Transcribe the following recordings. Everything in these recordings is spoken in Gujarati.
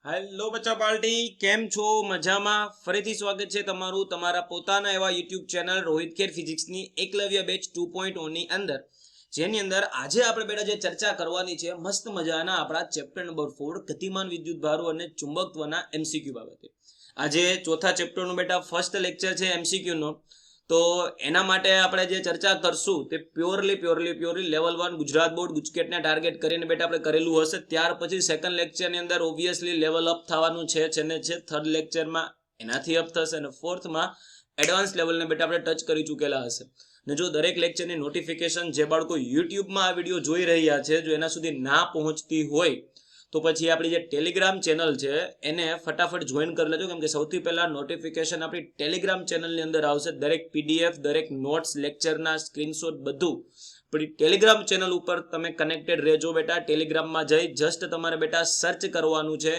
હેલો બચ્ચા પાર્ટી, કેમ છો? મજામાં? ફરીથી સ્વાગત છે તમારું તમારા પોતાના એવા યુટ્યુબ ચેનલ રોહિત ખેર ફિઝિક્સની એકલવ્ય બેચ 2.0 ની અંદર, જેની અંદર આજે આપણે બેટા જે ચર્ચા કરવાની છે મસ્ત મજાના આપણા ચેપ્ટર નંબર 4 ગતિમાન વિદ્યુત ભારો અને ચુંબકત્વના એમસીક્યુ બાબતે. આજે ચોથા ચેપ્ટરનું બેટા ફર્સ્ટ લેક્ચર છે એમસીક્યુ નો. તો એના માટે આપણે જે ચર્ચા કરશું તે પ્યોરલી લેવલ 1 ગુજરાત બોર્ડ ગુજકેટને ટાર્ગેટ કરીને બેટા આપણે કરેલું હશે. ત્યાર પછી સેકન્ડ લેક્ચરની અંદર ઓબ્વિયસલી લેવલ અપ થવાનું છે ને છે. થર્ડ લેક્ચરમાં એનાથી અપ થશે અને ફોર્થમાં એડવાન્સ લેવલને બેટા આપણે ટચ કરી ચૂકેલા હશે. ને જો દરેક લેક્ચરની નોટિફિકેશન જે બાળકો યુટ્યુબમાં આ વિડીયો જોઈ રહ્યા છે જો એના સુધી ના પહોંચતી હોય તો પછી આપણી જે ટેલિગ્રામ ચેનલ છે એને ફટાફટ જોઈન કરી લેજો, કેમ કે સૌથી પહેલા નોટિફિકેશન આપણી ટેલિગ્રામ ચેનલની અંદર આવશે. દરેક પીડીએફ, દરેક નોટ્સ, લેક્ચરના સ્ક્રીનશોટ બધું આપણી ટેલિગ્રામ ચેનલ ઉપર તમે કનેક્ટેડ રહેજો બેટા. ટેલિગ્રામમાં જઈ જસ્ટ તમારે બેટા સર્ચ કરવાનું છે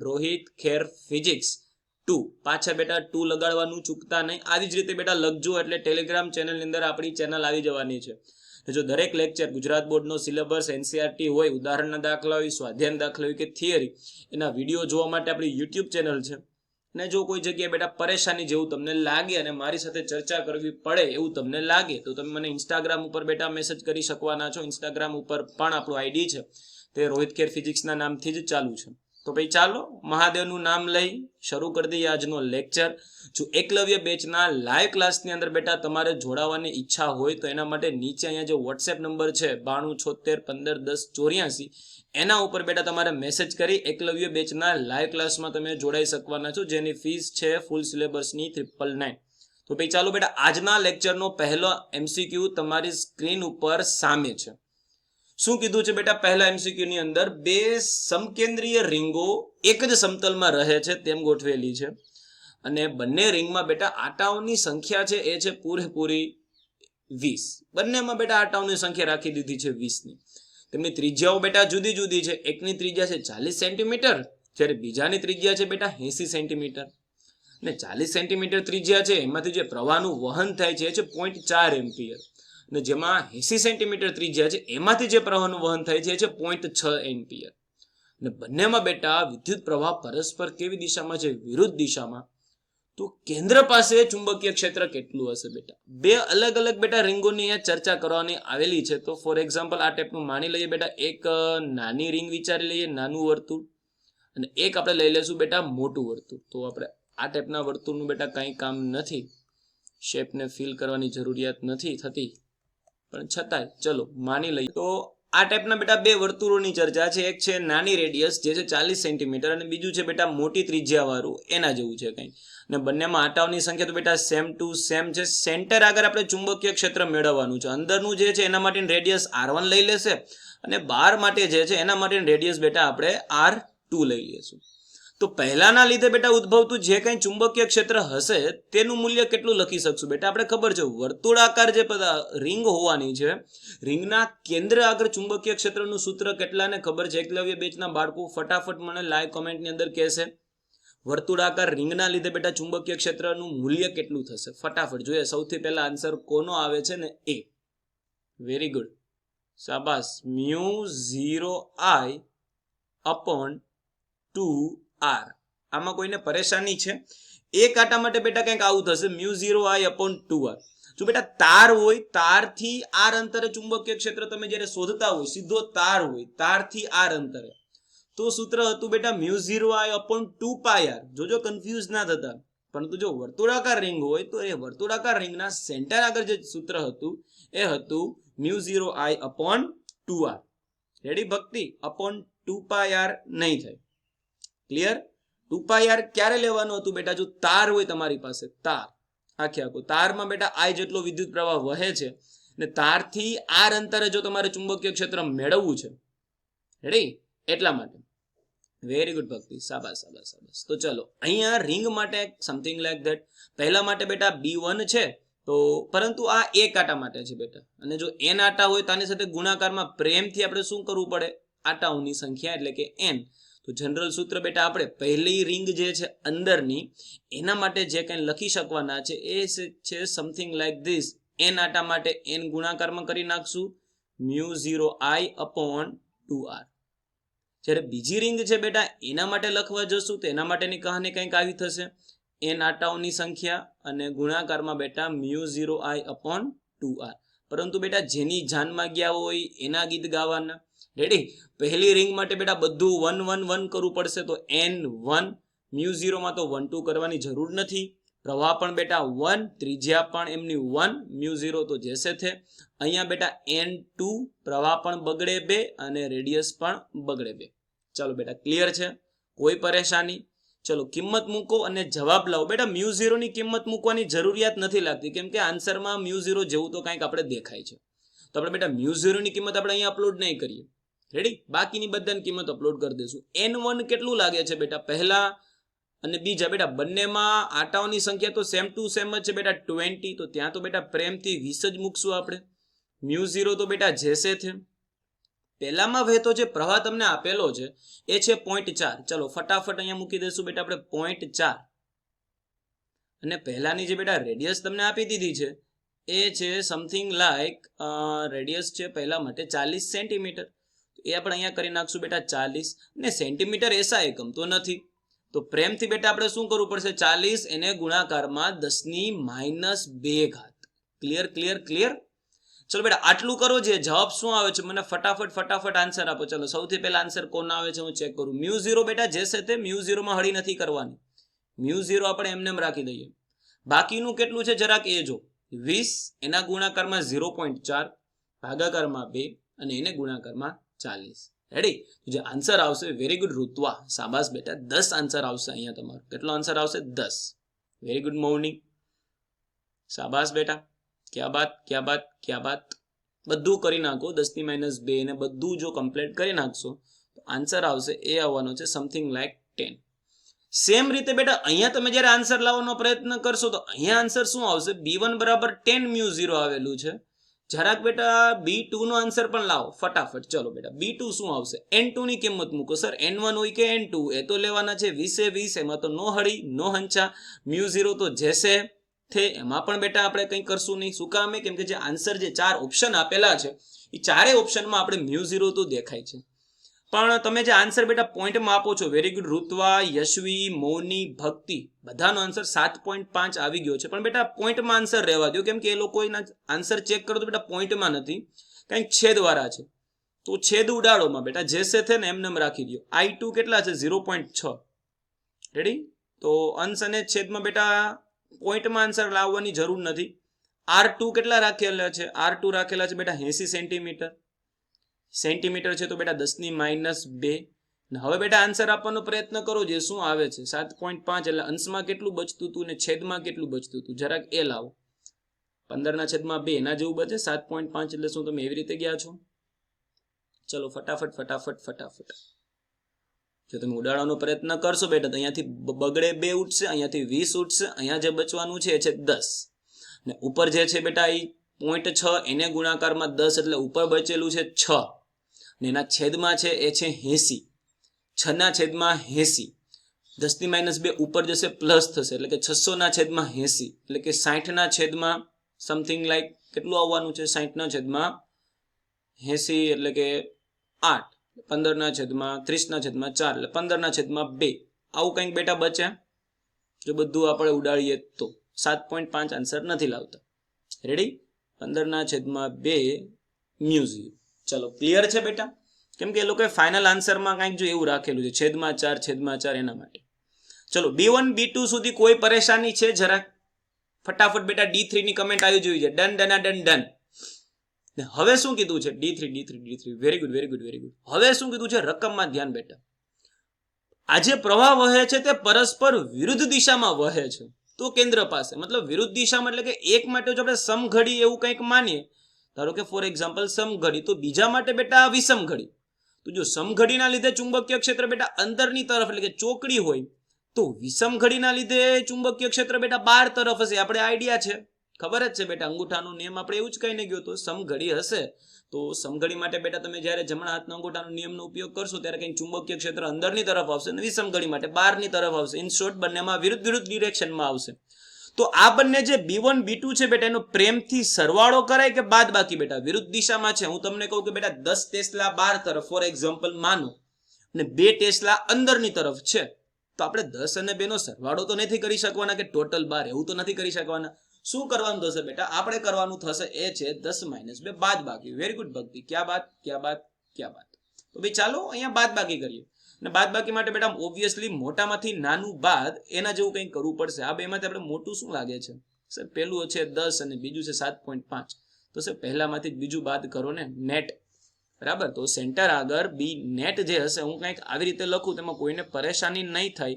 @રોહિત ખેર ફિઝિક્સ 2. પાછા બેટા 2 લગાડવાનું ચૂકતા નહીં. આવી જ રીતે બેટા લખજો એટલે ટેલિગ્રામ ચેનલની અંદર આપણી ચેનલ આવી જવાની છે. જો દરેક લેક્ચર ગુજરાત બોર્ડનો સિલેબસ, એનસીઆરટી હોય, ઉદાહરણના દાખલા હોય, સ્વાધ્યાયના દાખલા હોય કે થિયરી, એના વિડીયો જોવા માટે આપણી યુટ્યુબ ચેનલ છે. અને જો કોઈ જગ્યાએ બેટા પરેશાની જેવું તમને લાગે અને મારી સાથે ચર્ચા કરવી પડે એવું તમને લાગે તો તમે મને ઇન્સ્ટાગ્રામ ઉપર બેટા મેસેજ કરી શકવાના છો. ઇન્સ્ટાગ્રામ ઉપર પણ આપણું આઈડી છે તે રોહિત ખેર ફિઝિક્સના નામથી જ ચાલુ છે. તો ભાઈ ચાલો મહાદેવનું નામ લઈ શરૂ કરી દઈએ આજનો લેક્ચર. જો એકલવ્ય બેચના લાઈવ ક્લાસની અંદર બેટા તમારે જોડાવાની ઈચ્છા હોય તો એના માટે નીચે અહીંયા જે વોટ્સએપ નંબર છે 9276151084 એના ઉપર બેટા તમારે મેસેજ કરી એકલવ્ય બેચના લાઈવ ક્લાસમાં તમે જોડાઈ શકવાના છો, જેની ફીસ છે ફૂલ સિલેબસની 999. તો ભાઈ ચાલો બેટા આજના લેક્ચરનો પહેલો એમસીક્યુ તમારી સ્ક્રીન ઉપર સામે છે. શું કીધું છે બેટા? પહેલા એમસીક્યુ ની અંદર બે સમકેન્દ્રીય રીંગો એક જ સમતલમાં રહે છે તેમ ગોઠવેલી છે અને બંને રીંગમાં બેટા આટાઓની સંખ્યા છે એ છે પૂરેપૂરી 20. બંનેમાં બેટા આટાઓની સંખ્યા રાખી દીધી છે 20 ની. તેમની ત્રિજ્યાઓ બેટા જુદી જુદી છે. એકની ત્રિજ્યા છે 40 સેન્ટીમીટર, જ્યારે બીજાની ત્રિજ્યા છે બેટા 80 સેન્ટીમીટર. ને 40 સેન્ટીમીટર ત્રિજ્યા છે એમાંથી જે પ્રવાહનું વહન થાય છે એ છે 0.4 એમ્પિયર. અને જેમાં 80 સેન્ટીમીટર ત્રિજ્યા છે એમાંથી જે પ્રવાહનું વહન થાય છે એ છે 0.6 એમ્પિયર. અને બંનેમાં બેટા વિદ્યુત પ્રવાહ પરસ્પર કેવી દિશામાં છે? વિરુદ્ધ દિશામાં. તો કેન્દ્ર પાસે ચુંબકીય ક્ષેત્ર કેટલું હશે બેટા? બે અલગ અલગ બેટા રીંગોની ચર્ચા કરવાની આવેલી છે. તો ફોર એક્ઝામ્પલ આ ટાઈપનું માની લઈએ બેટા, એક નાની રીંગ વિચારી લઈએ, નાનું વર્તુળ, અને એક આપણે લઈ લઈશું બેટા મોટું વર્તુળ. તો આપણે આ ટાઈપના વર્તુળનું બેટા કંઈ કામ નથી, શેપને ફિલ કરવાની જરૂરિયાત નથી થતી, પણ છતાંય ચલો માની લઈએ. તો આ ટાઈપના બેટા બે વર્તુળોની ચર્ચા છે. એક છે નાની રેડિયસ જે છે 40 સેન્ટીમીટર અને બીજું છે બેટા મોટી ત્રિજ્યા વાળું એના જેવું છે કંઈ. અને બંનેમાં આટાઓની સંખ્યા તો બેટા સેમ ટુ સેમ છે. સેન્ટર આગળ આપણે ચુંબકીય ક્ષેત્ર મેળવવાનું છે. અંદરનું જે છે એના માટેની રેડિયસ R1 લઈ લેશે અને બહાર માટે જે છે એના માટેની રેડિયસ બેટા આપણે R2 લઈ લઈશું. તો પહેલાના લીધે બેટા ઉદ્ભવતું જે કંઈ ચુંબકીય ક્ષેત્ર હશે તેનું મૂલ્ય કેટલું લખી શકશું બેટા? આપણે ખબર છે વર્તુળાકાર જે રીંગ હોવાની છે, રીંગના કેન્દ્ર આગળ ચુંબકીય ક્ષેત્રનું સૂત્ર કેટલાને ખબર છે? એકલવ્ય બેચના બાળકો ફટાફટ મને લાઈવ કોમેન્ટની અંદર કહેશે વર્તુળાકાર રીંગના લીધે બેટા ચુંબકીય ક્ષેત્રનું મૂલ્ય કેટલું થશે? ફટાફટ જોઈએ. સૌથી પહેલા આન્સર કોનો આવે છે ને? એ. વેરી ગુડ, શાબાશ. μ0I upon 2R. આમાં કોઈને પરેશાની છે? એક આટા માટે બેટા કંઈક આવું થશે, μ0I upon 2R. જો બેટા તાર હોય, તારથી આર અંતરે ચુંબકીય ક્ષેત્ર તમે જ્યારે શોધતા હોય, સીધો તાર હોય, તારથી આર અંતરે, તો સૂત્ર હતું બેટા μ0I upon 2πr. જોજો કન્ફ્યુઝ ના થતા. પરંતુ જો વર્તુળાકાર રિંગ હોય તો એ વર્તુળાકાર રિંગના સેન્ટર આગળ જે સૂત્ર હતું એ હતું μ0I upon 2R. રેડી ભક્તિ? upon 2πr નહીં થાય. ક્લિયર? 2πr ક્યારે લેવાનું હતું બેટા? જો તાર હોય તમારી પાસે, તાર આખે આખો તારમાં બેટા I જેટલો વિદ્યુત પ્રવાહ વહે છે ને તારથી આર અંતરે જો તમારે ચુંબકીય ક્ષેત્ર મેળવવું છે, રેડી? એટલા માટે. વેરી ગુડ ભક્તિ, શાબાશ શાબાશ શાબાશ. તો ચલો અહીંયા રિંગ માટે સમથિંગ લાઈક ધેટ. પહેલા માટે બેટા B1 છે, તો પરંતુ આ એક આટા માટે છે બેટા. અને જો n આટા હોય તો આની સાથે ગુણાકારમાં પ્રેમથી આપણે શું કરવું પડે? આટાઓની સંખ્યા એટલે કે n. તો જનરલ સૂત્ર બેટા આપણે પહેલી રિંગ જે છે અંદરની એના માટે જે કંઈ લખી શકવાના છે એ છે સમથિંગ લાઈક ધીસ. n આટા માટે n ગુણાકારમાં કરી નાખશું μ0I upon 2R. જ્યારે બીજી રિંગ છે બેટા એના માટે લખવા જશું તો એના માટેની કહાની કંઈક આવી થશે, n આટાઓની સંખ્યા અને ગુણાકારમાં બેટા μ0i/2r. પરંતુ બેટા જેની જાનમાં ગયા હોય એના ગીત ગાવાના. રેડી? પહેલી રિંગ માટે બેટા બધું 1 1 1 કરવું પડશે, તો n1, μ0 માં તો 1 2 કરવાની જરૂર નથી. પ્રવાહ પણ બેટા 1, ત્રિજ્યા પણ એમની 1, μ0 તો જેસે થે. અહીંયા બેટા n2, પ્રવાહ પણ બગડે 2 અને રેડિયસ પણ બગડે 2. ચાલો બેટા ક્લિયર છે, કોઈ પરેશાની? ચલો કિંમત મૂકો અને જવાબ લાવો. બેટા μ0 ની કિંમત મૂકવાની જરૂરિયાત નથી લાગતી, કેમ કે આન્સરમાં μ0 જેવું તો કંઈક આપણે દેખાય છે. તો આપણે બેટા μ0 ની કિંમત આપણે અહીંયા અપલોડ નહીં કરીએ. રેડી? બાકીની બધાની કિંમત અપલોડ કરી દઈશું. n1 કેટલું લાગે છે બેટા પહેલા અને બીજા? બેટા બંનેમાં આટાઓની સંખ્યા તો સેમ ટુ સેમ જ છે બેટા 20, તો ત્યાં તો બેટા પ્રેમથી 20 જ મૂકશું આપણે. μ0 તો બેટા જેસે થે. પહેલામાં વહેતો જે પ્રવાહ તમને આપેલો છે એ છે 0.4. ચલો ફટાફટ અહીંયા મૂકી દઈશું બેટા આપણે 0.4. અને પહેલાની જે બેટા રેડિયસ તમને આપી દીધી છે એ છે સમથિંગ લાઈક રેડિયસ છે પહેલા માટે 40 સેન્ટીમીટર. એ આપણે અહીંયા કરી નાખશું બેટા 40, અને સેન્ટીમીટર એસા એકમ તો નથી, તો પ્રેમથી બેટા આપણે શું કરવું પડશે? 40 એને ગુણાકારમાં 10⁻². Clear clear clear? ચલો બેટા આટલું કરો. જે જવાબ શું આવે છે મને ફટાફટ આન્સર આપો. ચલો સૌથી પહેલા આન્સર કોનો આવે છે હું ચેક કરું. μ0 બેટા જેસે તે μ0 માં હળી નથી કરવાની. μ0 આપણે એમને એમ રાખી દઈએ. બાકીનું કેટલું છે જરાક એ જો. 20 એના ગુણાકારમાં 0.4, ભાગાકારમાં 2 અને એને ગુણાકારમાં 40. રેડી? જે આન્સર આવશે, વેરી ગુડ ઋત્વા, શાબાશ બેટા, 10 આન્સર આવશે અહીંયા તમારો. કેટલો આન્સર આવશે? 10. વેરી ગુડ મોર્નિંગ, શાબાશ બેટા, ક્યા બાત ક્યા બાત ક્યા બાત. બધું કરી નાખો 10⁻2 ને બધું જો કમ્પ્લીટ કરી નાખશો તો આન્સર આવશે એ આવવાનો છે સમથિંગ લાઈક 10. સેમ રીતે બેટા અહીંયા તમે જ્યારે આન્સર લાવવાનો પ્રયત્ન કરશો તો અહીંયા આન્સર શું આવશે? b1 બરાબર 10 μ0 આવેલું છે. જરાક બેટા b2 નો આન્સર પણ લાવો ફટાફટ. ચલો બેટા b2 શું આવશે? n2 ની કિંમત મૂકો. સર n1 હોય કે n2 એ તો લેવાના છે. 20 એમાં તો નો હળી નો હંચા. μ0 તો જેસે થે એમાં પણ બેટા આપણે કંઈ કરશું નહીં. શું કામે? કેમ કે જે આન્સર જે 4 ઓપ્શન આપેલા છે એ ચારેય ઓપ્શનમાં આપણે μ0 તો દેખાય છે. પણ તમે જે આન્સર બેટા પોઈન્ટમાં આપો છો, વેરી ગુડ ઋત્વા, યશવી, મૌની, ભક્તિ, બધાનો આન્સર 7.5 આવી ગયો છે. પણ બેટા પોઈન્ટમાં આન્સર રહેવા દો, કેમ કે એ લોકો આન્સર ચેક કરો તો બેટા પોઈન્ટમાં નથી, કંઈક છેદવાળા છે. તો છેદ ઉડાડોમાં બેટા જેસે થે ને એમને રાખી દો. i2 કેટલા છે? 0.6. રેડી? તો અંશ અને છેદમાં બેટા પોઈન્ટમાં આન્સર લાવવાની જરૂર નથી. r2 કેટલા રાખેલા છે? r2 રાખેલા છે બેટા 80 સેન્ટીમીટર. સેન્ટીમીટર છે તો બેટા 10⁻². હવે બેટા આન્સર આપવાનો પ્રયત્ન કરો. જે શું આવે છે 7.5. એટલે અંશમાં કેટલું બચતું હતું ને છેદમાં કેટલું બચતું હતું જરાક એ લાવો. 15/2 એના જેવું બચે. 7.5 એટલે શું તમે એવી રીતે ગયા છો? ચલો ફટાફટ. જો તમે ઉડાડવાનો પ્રયત્ન કરશો બેટા તો અહીંયાથી બગડે 2 ઉઠશે, અહીંયાથી 20 ઉઠશે, અહીંયા જે બચવાનું છે એ છે 10. ને ઉપર જે છે બેટા એ 0.6 એને ગુણાકારમાં 10 એટલે ઉપર બચેલું છે 6 ને એના છેદમાં છે એ છે 80. 6 ના છેદમાં 80. 10⁻2 ઉપર જશે પ્લસ થશે એટલે કે 600 ના છેદમાં 80 એટલે કે 60 ના છેદમાં સમથિંગ લાઈક કેટલું આવવાનું છે? 60 ના છેદમાં 80 એટલે કે 8. 15 ના છેદમાં 30 ના છેદમાં 4 એટલે 15 ના છેદમાં 2. આવું કંઈક બેટા બચે. જો બધું આપણે ઉડાડીએ તો 7.5 આન્સર નથી લાવતા. રેડી? 15 ના છેદમાં 2 μ0. ચલો ક્લિયર છે બેટા? કેમ કે એ લોકોએ ફાઇનલ આન્સરમાં કંઈક જો એવું રાખેલું છે છેદમાં 4 એના માટે. ચલો b1 b2 સુધી કોઈ પરેશાની છે જરાક? ફટાફટ બેટા d3 ની કમેન્ટ આવી જોઈ છે. ડન. હવે શું કીધું છે? d3. Very good. હવે શું કીધું છે? રકમમાં ધ્યાન બેટા. આ જે પ્રવાહ વહે છે તે પરસ્પર વિરુદ્ધ દિશામાં વહે છે. તો કેન્દ્ર પાસે મતલબ વિરુદ્ધ દિશામાં એટલે કે એક માટે જો આપણે સમઘડી એવું કંઈક માનીએ, ધારો કે ફોર એક્ઝામ્પલ સમઘડી, તો બીજા માટે બેટા વિષમઘડી. તો જો સમઘડીના લીધે ચુંબકીય ક્ષેત્ર બેટા અંદરની તરફ એટલે કે ચોકડી હોય, તો વિષમઘડીના લીધે ચુંબકીય ક્ષેત્ર બેટા બહાર તરફ હશે. આપણે આઈડિયા છે, ખબર જ છે બેટા, અંગૂઠાનો નિયમ આપણે એવું જ કહીને ગયો તો સમઘડી હશે તો સમઘડી માટે બેટા તમે જ્યારે જમણા હાથના અંગૂઠાનો નિયમનો ઉપયોગ કરશો ત્યારે કંઈક ચુંબકીય ક્ષેત્ર અંદરની તરફ આવશે અને વિષમઘડી માટે બહારની તરફ આવશે. ઇન શોર્ટ બંનેમાં વિરુદ્ધ ડિરેક્શનમાં આવશે. તો આ બંને જે b1 b2 છે બેટા એનો પ્રેમથી સરવાળો કરાય કે બાદબાકી? બેટા વિરુદ્ધ દિશામાં છે. હું તમને કહું કે બેટા 10 ટેસ્લા બહાર તરફ ફોર એક્ઝામ્પલ માનો અને 2 ટેસ્લા અંદરની તરફ છે, તો આપણે 10 અને 2 નો સરવાળો તો નથી કરી શકવાના કે ટોટલ 12, એવું તો નથી કરી શકવાના. શું કરવાનું થશે બેટા? આપણે કરવાનું થશે એ છે 10 - 2 બાદ બાકી. વેરી ગુડ ભક્તિ, ક્યાં બાદ ક્યાં બાદ ક્યાં બાદ. તો ભાઈ ચાલો અહીંયા બાદ બાકી કરીએ. અને બાદ બાકી માટે બેટા ઓબ્વિયસલી મોટામાંથી નાનું બાદ એના જેવું કંઈક કરવું પડશે. આ બેમાંથી આપણે મોટું શું લાગે છે? સર પહેલું છે 10 અને બીજું છે 7.5. તો સર પહેલામાંથી બીજું બાદ કરો ને, નેટ. બરાબર, તો સેન્ટર આગળ બી નેટ જે હશે, હું કંઈક આવી રીતે લખું તેમાં કોઈને પરેશાની નહીં થાય.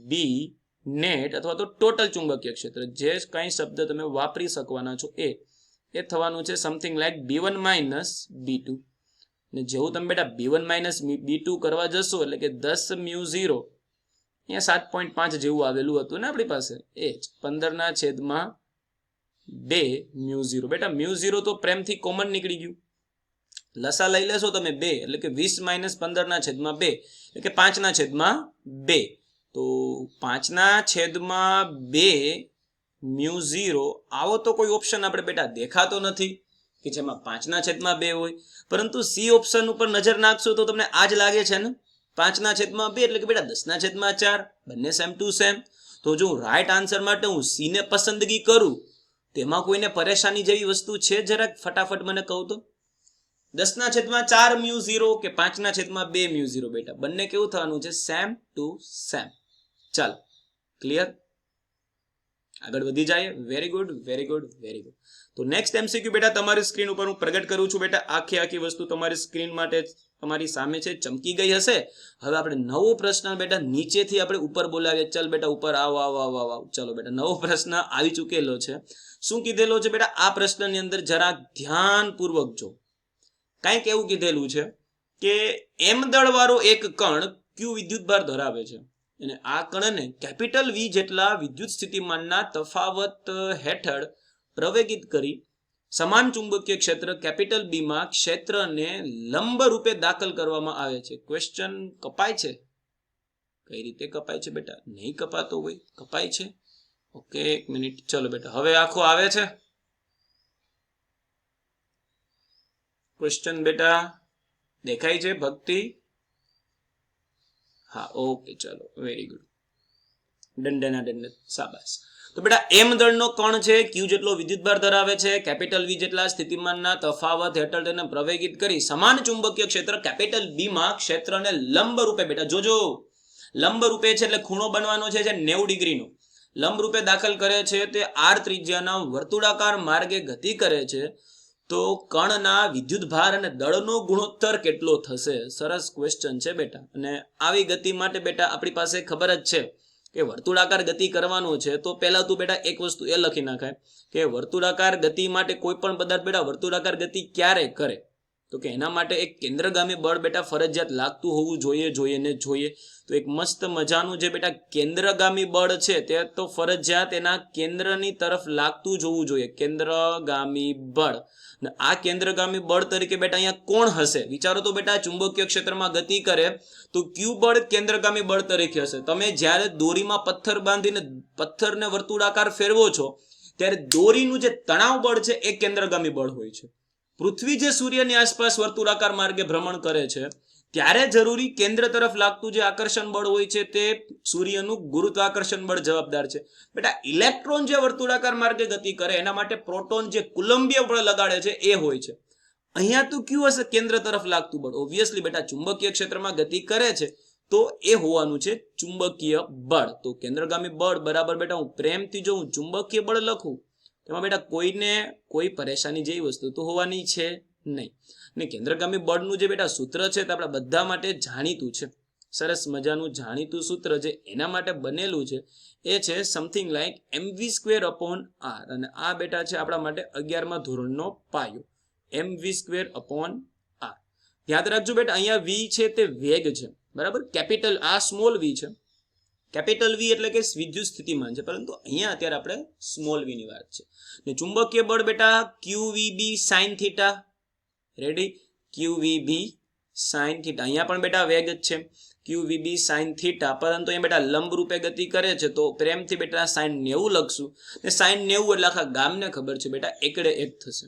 બી નેટ અથવા તો ટોટલ ચુંબકીય ક્ષેત્ર, જે કઈ શબ્દ તમે વાપરી શકવાના છો એ થવાનું છે સમથિંગ લાઈક B1 - B2. ને જેવું તમે બેટા B1 - B2 કરવા જશો એટલે કે 10 μ0 અહીંયા 7.5 જેવું આવેલું હતું ને આપણી પાસે, એ જ 15/2 μ0. બેટા μ0 તો પ્રેમથી કોમન નીકળી ગયું. લસા લઈ લેશો તમે 2 એટલે કે 20 - 15/2 એટલે કે 5/2. તો 5/2 μ0 આવો તો કોઈ ઓપ્શન આપણે બેટા દેખાતો નથી કે જેમાં 5/2 હોય. પરંતુ સી ઓપ્શન ઉપર નજર નાખશો તો તમને આ જ લાગે છે ને, 5/2 એટલે કે બેટા 10/4. બંને સેમ ટુ સેમ. તો જો રાઈટ આન્સર માટે હું સી ને પસંદગી કરું, તેમાં કોઈને પરેશાની જેવી વસ્તુ છે? જરાક ફટાફટ મને કહું તો. 10/4 μ0 કે 5/2 μ0 બેટા બંને કેવું થવાનું છે? Same to same. ચાલો, ક્લિયર? આગળ વધી જાય. Very good, very good, very good. તો નેક્સ્ટ MCQ બેટા તમારી સ્ક્રીન ઉપર હું પ્રગટ કરું છું. બેટા આખી વસ્તુ તમારી સ્ક્રીન માટે તમારી સામે છે, ચમકી ગઈ હશે. હવે આપણે નવો પ્રશ્ન બેટા નીચેથી આપણે ઉપર બોલાવીએ. ચાલ બેટા ઉપર આવ આવ આવ આવ. ચાલો બેટા નવો પ્રશ્ન આવી ચૂકેલો છે. શું કીધેલો છે બેટા? આ પ્રશ્નની અંદર જરા ધ્યાનપૂર્વક જો. કંઈક એવું કીધેલું છે કે M દળવાળો એક કણ Q વિદ્યુતભાર ધરાવે છે અને આ કણને કેપિટલ V જેટલા વિદ્યુત સ્થિતિમાનના તફાવત હેઠળ પ્રવેગિત કરી સમાન ચુંબકીય ક્ષેત્ર કેપિટલ B માં ક્ષેત્રને લંબ રૂપે દાખલ કરવામાં આવે છે. ક્વેશ્ચન કપાય છે? કઈ રીતે કપાય છે બેટા? નહીં કપાતો હોય, કપાય છે. ઓકે, એક મિનિટ. ચલો બેટા હવે આખો આવે છે ક્વેશ્ચન બેટા? દેખાય છે ભક્તિ? હા, ઓકે, ચલો, વેરી ગુડ. દંડના દંડ, શાબાશ. તો બેટા M દળનો કણ છે, Q જેટલો વિદ્યુતભાર ધરાવે છે, કેપિટલ V જેટલા સ્થિતિમાનના તફાવત હેઠળ તેને પ્રવેગિત કરી સમાન ચુંબકીય ક્ષેત્ર કેપિટલ B માં ક્ષેત્રને લંબ રૂપે, બેટા જોજો લંબ રૂપે છે એટલે ખૂણો બનવાનો છે 90 ડિગ્રીનો. લંબ રૂપે દાખલ કરે છે તે R ત્રિજ્યાના વર્તુળાકાર માર્ગે ગતિ કરે છે. તો કણના વિદ્યુતભાર અને દળનો ગુણોત્તર કેટલો થશે? સરસ ક્વેશ્ચન છે બેટા. અને આવી ગતિ માટે બેટા આપણી પાસે ખબર જ છે કે વર્તુળાકાર ગતિ કરવાનું છે. તો પહેલા તું બેટા એક વસ્તુ એ લખી નાખાય કે વર્તુળાકાર ગતિ માટે કોઈ પણ પદાર્થ બેટા વર્તુળાકાર ગતિ ક્યારે કરે? તો કે એના માટે એક કેન્દ્રગામી બળ બેટા ફરજિયાત લાગતું હોવું જોઈએ. તો એક મસ્ત મજાનું જે બેટા કેન્દ્રગામી બળ છે તે તો ફરજિયાત એના કેન્દ્રની તરફ લાગતું જ હોવું જોઈએ. કેન્દ્રગામી બળ. આ કેન્દ્રગામી બળ તરીકે બેટા અહીંયા કોણ હશે? વિચારો તો બેટા ચુંબકીય ક્ષેત્રમાં ગતિ કરે તો Q બળ કેન્દ્રગામી બળ તરીકે હશે. તમે જ્યારે દોરીમાં પથ્થર બાંધીને પથ્થરને વર્તુળાકાર ફેરવો છો ત્યારે દોરીનું જે તણાવ બળ છે એ કેન્દ્રગામી બળ હોય છે. પૃથ્વી જે સૂર્યની આસપાસ વર્તુળાકાર માર્ગે ભ્રમણ કરે છે ત્યારે જરૂરી કેન્દ્ર તરફ લાગતું જે આકર્ષણ બળ હોય છે તે સૂર્યનું ગુરુત્વાકર્ષણ બળ જવાબદાર છે. બેટા ઇલેક્ટ્રોન જે વર્તુળાકાર માર્ગે ગતિ કરે એના માટે પ્રોટોન જે કુલંબીય બળ લગાડે છે એ હોય છે. અહીંયા તો ક્યુ હશે? કેન્દ્ર તરફ લાગતું બળ. ઓબ્વિયસલી બેટા ચુંબકીય ક્ષેત્રમાં ગતિ કરે છે તો એ હોવાનું છે ચુંબકીય બળ. તો કેન્દ્રગામી બળ બરાબર બેટા હું પ્રેમથી જો હું ચુંબકીય બળ લખું તેમાં બેટા કોઈને કોઈ પરેશાની જેવી વસ્તુ તો હોવાની છે નહીં. ને કેન્દ્રગામી બળનું જે બેટા સૂત્ર છે તે આપણા બધા માટે જાણીતું છે. સરસ મજાનું જાણીતું સૂત્ર જે એના માટે બનેલું છે એ છે સમથિંગ લાઈક mv²/r. અને આ બેટા છે આપણા માટે 11મા ધોરણનો પાયો. mv²/r. યાદ રાખજો બેટા અહીંયા v છે તે વેગ છે, બરાબર. કેપિટલ આ સ્મોલ v છે. કેપિટલ V એટલે કે વિદ્યુત સ્થિતિમાન છે, પરંતુ અહીંયા અત્યારે આપણે સ્મોલ v ની વાત છે. ને ચુંબકીય બળ બેટા QVB sin θ. Ready? QVB sin θ. અહીંયા પણ બેટા વેગ જ છે QVB sin θ, પરંતુ અહીંયા બેટા લંબ રૂપે ગતિ કરે છે તો પ્રેમથી બેટા sin 90 લખશું. ને sin 90 એટલે આખા ગામને ખબર છે બેટા એકડે એક થશે.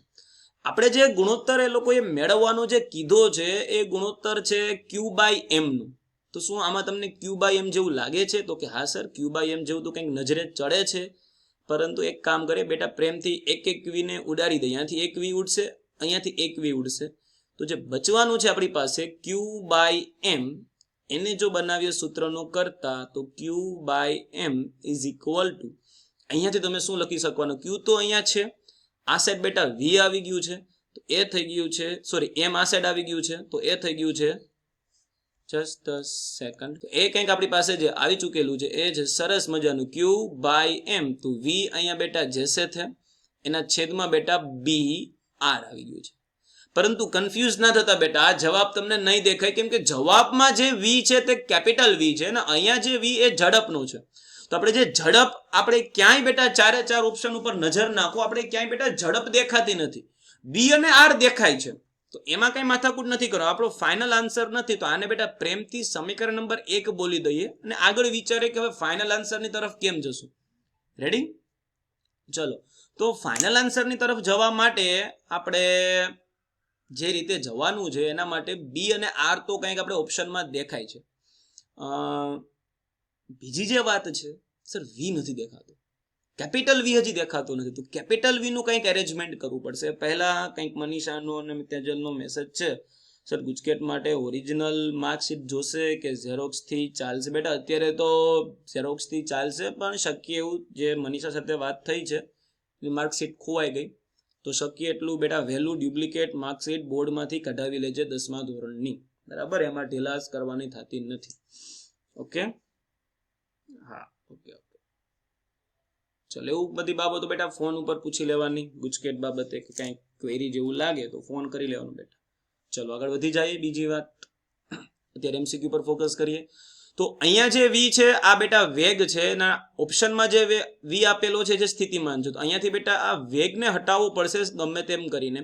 આપણે જે ગુણોત્તર એ લોકોએ મેળવવાનો જે કીધો છે એ ગુણોત્તર છે Q/m નું. તો શું આમાં તમને Q/m જેવું લાગે છે? તો કે હા સર, Q/m જેવું તો કંઈક નજરે ચડે છે, પરંતુ એક કામ કરીએ બેટા, પ્રેમથી એક વી ને ઉડાડી દઈએ. અહીંયાથી એક વી ઉડશે, અહીંયાથી એક વી ઉડશે, તો જે બચવાનું છે આપણી પાસે Q/m, એને જો બનાવીએ સૂત્રનો કરતા, તો Q/m ઇઝ ઇક્વલ ટુ, અહીંયાથી તમે શું લખી શકવાનું? Q તો અહીંયા છે, આ સાઈડ બેટા V આવી ગયું છે, તો એ થઈ ગયું છે, સોરી M આ સાઈડ આવી ગયું છે, તો એ થઈ ગયું છે, જસ્ટ અ સેકન્ડ, એ કંઈક આપણી પાસે જે આવી ચૂકેલું છે એ જ સરસ મજાનું Q/m, તો V અહીંયા બેટા જશે છે, એના છેદમાં બેટા BR આવી ગયું છે. પરંતુ કન્ફ્યુઝ ના થતા બેટા, આ જવાબ તમને નહીં દેખાય, કેમ કે જવાબમાં જે V છે તે કેપિટલ V છે ને અહીંયા જે V એ ઝડપનો છે. તો આપણે જે ઝડપ, આપણે ક્યાંય બેટા ચારે ચાર ઓપ્શન ઉપર નજર નાખો, આપણે ક્યાંય બેટા ઝડપ દેખાતી નથી, B અને R દેખાય છે. તો એમાં કઈ માથાકૂટ નથી કરો, આપણો ફાઇનલ આન્સર નથી. તો આને બેટા પ્રેમથી સમીકરણ નંબર 1 બોલી દઈએ અને આગળ વિચારે કે હવે ફાઇનલ આન્સરની તરફ કેમ જશું. રેડી? ચલો, તો ફાઇનલ આન્સરની તરફ જવા માટે આપણે જે રીતે જવાનું છે એના માટે B અને R તો કંઈક આપણે ઓપ્શનમાં દેખાય છે. બીજી જે વાત છે, સર V નથી દેખાતો, કેપિટલ V હજી દેખાતું નથી. તો કેપિટલ V નું કંઈક એરેન્જમેન્ટ કરવું પડશે. પહેલા કંઈક મનીષાનો અને તેજલનો મેસેજ છે, સર ગુજકેટ માટે ઓરિજિનલ માર્કશીટ જોશે કે ઝેરોક્સ થી ચાલશે? બેટા અત્યારે તો ઝેરોક્સ થી ચાલશે, પણ શક્ય એવું, જે મનીષા સાથે વાત થઈ છે, માર્કશીટ ખોવાઈ ગઈ, તો શક્ય એટલું બેટા વહેલું ડુપ્લિકેટ માર્કશીટ બોર્ડમાંથી કઢાવી લેજે 10મા ધોરણની, બરાબર? એમાં ઢીલાસ કરવાની થતી નથી. ઓકે, હા, ઓકે. ચલો, એવું બધી બાબતો બેટા ફોન ઉપર પૂછી લેવાની, ગુજકેટ બાબતે કે કંઈક ક્વેરી જેવું લાગે તો ફોન કરી લેવાનું બેટા. ચલો આગળ વધી જઈએ. બીજી વાત, અત્યારે MCQ પર ફોકસ કરીએ. તો અહીંયા જે V છે આ બેટા વેગ છે, એના ઓપ્શનમાં જે V આપેલો છે જે સ્થિતિમાન છે, તો અહીંયાથી બેટા આ વેગને હટાવવો પડશે ગમે તેમ કરીને.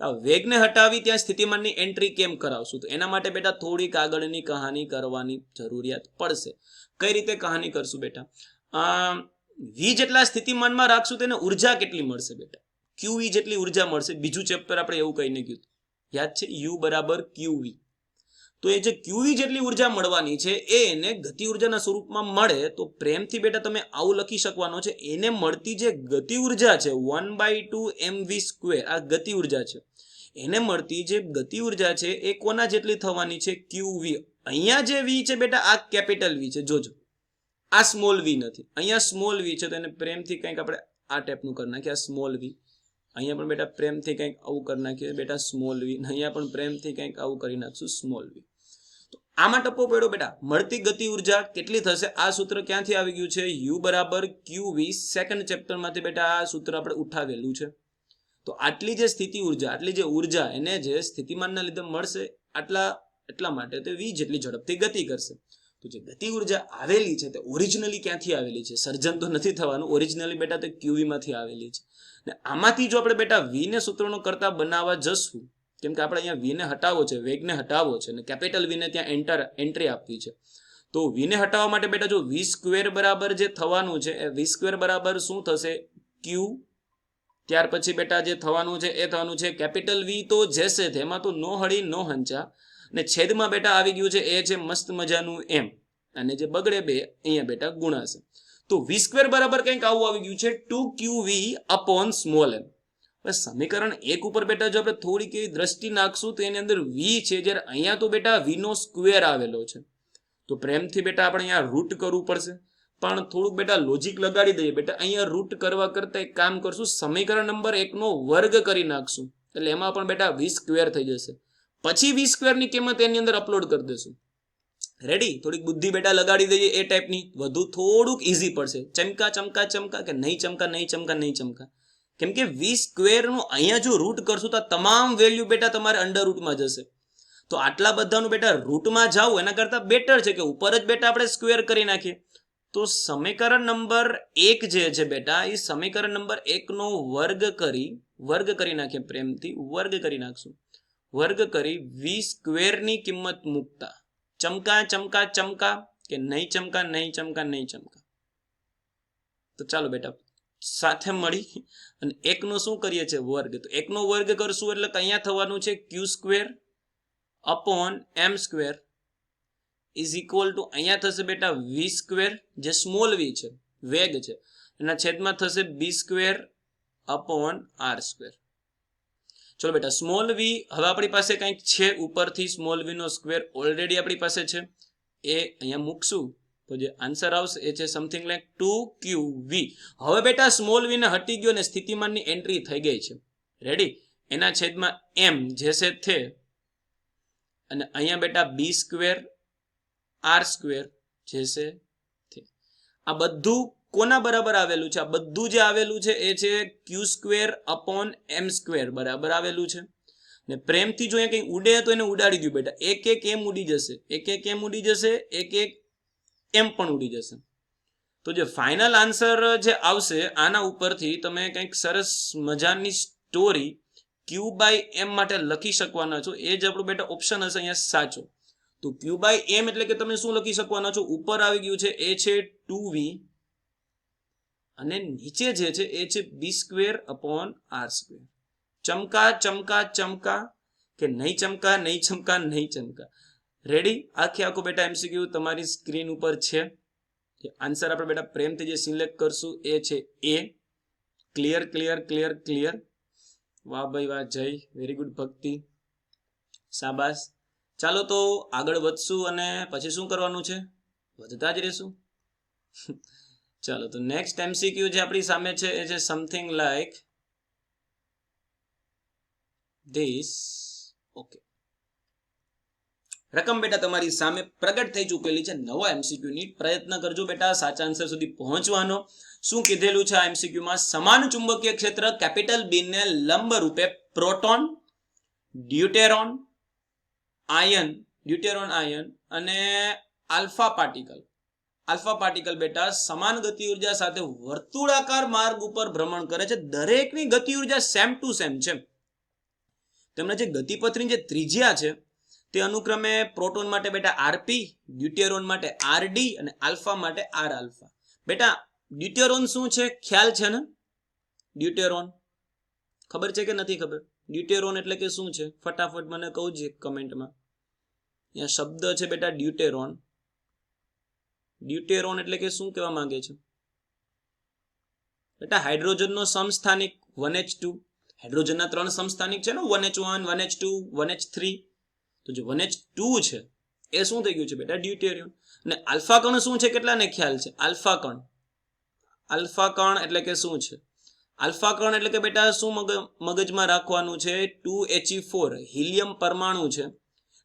આ વેગને હટાવી ત્યાં સ્થિતિમાનની એન્ટ્રી કેમ કરાવશું? તો એના માટે બેટા થોડીક આગળની કહાની કરવાની જરૂરિયાત પડશે. કઈ રીતે કહાની કરશું બેટા? V જેટલા સ્થિતિમાનમાં રાખશું તેને ઉર્જા કેટલી મળશે બેટા? QV જેટલી ઉર્જા મળશે. બીજું ચેપ્ટર આપણે એવું કહીને ગયું, યાદ છે? U બરાબર QV. તો એ જે QV જેટલી ઉર્જા મળવાની છે એ એને ગતિ ઉર્જાના સ્વરૂપમાં મળે, તો પ્રેમથી બેટા તમે આવું લખી શકવાનો છે, એને મળતી જે ગતિ ઉર્જા છે 1/2 mv², આ ગતિ ઉર્જા છે, એને મળતી જે ગતિ ઉર્જા છે એ કોના જેટલી થવાની છે? QV. અહીંયા જે V છે બેટા આ કેપિટલ V છે, જોજો આ સ્મોલ V નથી, અહીંયા સ્મોલ V છે, તો એને પ્રેમથી કંઈક આપણે આ ટાઈપનું કરી નાખીએ, આ સ્મોલ V. અહીંયા પણ બેટા પ્રેમથી કંઈક આવું કરી નાખીએ બેટા સ્મોલ V, અહીંયા પણ પ્રેમથી કંઈક આવું કરી નાખશું સ્મોલ V. તો આમાં ટપ્પો પડ્યો બેટા, મળતી ગતિ ઉર્જા કેટલી થશે? આ સૂત્ર ક્યાંથી આવી ગયું છે? U બરાબર QV. સેકન્ડ ચેપ્ટરમાંથી બેટા આ સૂત્ર આપણે ઉઠાવેલું છે. તો આટલી જે સ્થિતિ ઉર્જા, આટલી જે ઉર્જા એને જે સ્થિતિમાનના લીધે મળશે, એટલા માટે તે V જેટલી ઝડપથી ગતિ કરશે. તો જે ગતિ ઉર્જા આવેલી છે તે ઓરિજિનલી ક્યાંથી આવેલી છે? સર્જન તો નથી થવાનું, ઓરિજિનલી બેટા તે QV માંથી આવેલી છે. ને આમાંથી જો આપણે બેટા V ને સૂત્રનો કરતા બનાવવા જશું, કેમ કે આપણે અહીંયા V ને હટાવવો છે, વેગને હટાવવો છે, અને કેપિટલ V ને ત્યાં એન્ટ્રી આપવી છે. તો V ને હટાવવા માટે બેટા જો V² બરાબર જે થવાનું છે એ V² બરાબર શું થશે? Q. ત્યાર પછી બેટા જે થવાનું છે એ થવાનું છે કેપિટલ V, તો જેસે તેમાં તો નો હળી નો હંચા, ને છેદમાં બેટા આવી ગયું છે એ છે મસ્ત મજાનું M, અને જે બગડે બે અહીંયા બેટા ગુણાશે. તો V² બરાબર કંઈક આવું આવી ગયું છે 2QV અપોન સ્મોલ m. હવે સમીકરણ 1 ઉપર બેટા જો આપણે થોડીક એવી દ્રષ્ટિ નાખશું તો એની અંદર V છે, જ્યારે અહીંયા તો બેટા V નો સ્ક્વેર આવેલો છે, તો પ્રેમથી બેટા આપણે અહીંયા રૂટ કરવું પડશે. પણ થોડુંક બેટા લોજિક લગાડી દઈએ બેટા, અહીંયા રૂટ કરવા કરતા એક કામ કરશું, સમીકરણ નંબર 1 નો વર્ગ કરી નાખશું, એટલે એમાં પણ બેટા V² થઈ જશે. પછી V² ની કિંમત એની અંદર અપલોડ કરી દેશું. રેડી? થોડીક બુદ્ધિ બેટા લગાડી દઈએ એ ટાઈપની, વધુ થોડુંક ઈઝી પડશે. ચમકા ચમકા ચમકા કે નહીં ચમકા નહીં ચમકા નહીં ચમકા, કેમ કે V² નું અહીંયા જો રૂટ કરશું તો તમામ વેલ્યુ બેટા તમારે અંડર રૂટમાં જશે. તો આટલા બધાનું બેટા રૂટમાં જાવ એના કરતા બેટર છે કે ઉપર જ બેટા આપણે સ્ક્વેર કરી નાખીએ. તો સમીકરણ નંબર 1 જે છે બેટા, એ સમીકરણ નંબર 1 નો વર્ગ કરી નાખીએ, પ્રેમથી વર્ગ કરી નાખશું. વર્ગ કરી V² ની કિંમત મૂકતા ચમકા ચમકા ચમકા કે નહીં ચમકા નહીં ચમકા નહીં ચમકા. તો ચાલો બેટા સાથે મળી અને એકનો શું કરીએ છીએ વર્ગ, તો એકનો વર્ગ કરશું એટલે અહીંયા થવાનું છે Q square upon M square is equal to અહીંયા થશે બેટા વી સ્ક્વેર, જે સ્મોલ વી છે વેગ છે, એના છેદમાં થશે બી સ્ક્વેર અપોન આર સ્ક્વેર. ચલો બેટા સ્મોલ વી હવે આપણી પાસે કંઈક છે ઉપરથી, સ્મોલ વી નો સ્ક્વેર ઓલરેડી આપણી પાસે છે, એ અહીંયા મૂકશું તો જે આન્સર આવશે એ છે સમથિંગ લાઈક 2QV. હવે બેટા સ્મોલ વી ને હટી ગયો ને સ્થિતિમાનની એન્ટ્રી થઈ ગઈ છે, રેડી, એના છેદમાં એમ જે છે તે, અને અહીંયા બેટા બી સ્ક્વેર આર સ્ક્વેર જે છે તે. આ બધું કોના બરાબર આવેલું છે? આ બધું જે આવેલું છે એ છે Q square upon M square બરાબર આવેલું છે. ને પ્રેમથી જો કંઈ ઉડે તો એને ઉડાડી દઉં બેટા, એક એક એમ ઉડી જશે, એક એક એમ ઉડી જશે, એક એક એમ પણ ઉડી જશે. તો જે ફાઇનલ આન્સર જે આવશે આના ઉપરથી તમે કંઈક સરસ મજાની સ્ટોરી ક્યુ બાય એમ માટે લખી શકવાના છો. એ જ આપણું બેટા ઓપ્શન હશે અહીંયા સાચો. તો ક્યુ બાય એમ એટલે કે તમે શું લખી શકવાના છો? ઉપર આવી ગયું છે એ છે 2V અને નીચે જે છે એ છે બી સ્ક્વેર અપોન આર સ્ક્વેર. ચમકા ચમકા ચમકા કે નહીં ચમકા, નહીં ચમકા, નહીં ચમકા. રેડી? આખે આખો બેટા એમસીક્યુ તમારી સ્ક્રીન ઉપર છે. આન્સર આપણે બેટા પ્રેમથી જે સિલેક્ટ કરશું એ છે એ. Clear clear clear clear. વાહ ભાઈ વાહ, જય, વેરી ગુડ ભક્તિ, શાબાશ. ચાલો તો આગળ વધશું અને પછી શું કરવાનું છે? વધતા જ રહેશું. ચાલો તો નેક્સ્ટ એમસીક્યુ જે આપણી સામે છે એ છે સમથિંગ લાઈક ધીસ. ઓકે, રકમ બેટા તમારી સામે પ્રગટ થઈ ચૂકેલી છે. નવા એમસીક્યુ ની પ્રયત્ન કરજો બેટા સાચા આન્સર સુધી પહોંચવાનો. શું કીધેલું છે આ એમસીક્યુ માં? સમાન ચુંબકીય ક્ષેત્ર કેપિટલ બી ને લંબ રૂપે પ્રોટોન, ડ્યુટેરોન આયન, ડ્યુટેરોન આયન અને આલ્ફા પાર્ટિકલ બેટા સમાન ગતિ ઉર્જા સાથે વર્તુળાકાર માર્ગ ઉપર ભ્રમણ કરે છે. દરેકની ગતિ ઉર્જા સેમ ટુ સેમ છે. તેમના જે ગતિપથની જે ત્રિજ્યા છે તે અનુક્રમે પ્રોટોન માટે બેટા આરપી, ડ્યુટેરોન માટે આરડી અને આલ્ફા માટે આર આલ્ફા. બેટા ડ્યુટેરોન શું છે ખ્યાલ છે ને? ડ્યુટેરોન ખબર છે કે નથી ખબર? ડ્યુટેરોન એટલે કે શું છે? ફટાફટ મને કહું છે કમેન્ટમાં. અહીંયા શબ્દ છે બેટા ડ્યુટેરોન. ડ્યુટેરોન એટલે કે શું કહેવા માંગે છે બેટા? હાઇડ્રોજનનો સમસ્થાનિક 1H2. હાઇડ્રોજનના 3 સમસ્થાનિક છે ને, 1H1, 1H2, 1H3. તો જે 1H2 છે એ શું થઈ ગયું છે બેટા? ડ્યુટેરિયમ. અને આલ્ફા કણ શું છે? કેટલાને ખ્યાલ છે? આલ્ફા કણ એટલે કે શું છે? આલ્ફા કણ એટલે કે બેટા શું મગજમાં રાખવાનું છે? 2He4 હિલિયમ પરમાણુ છે.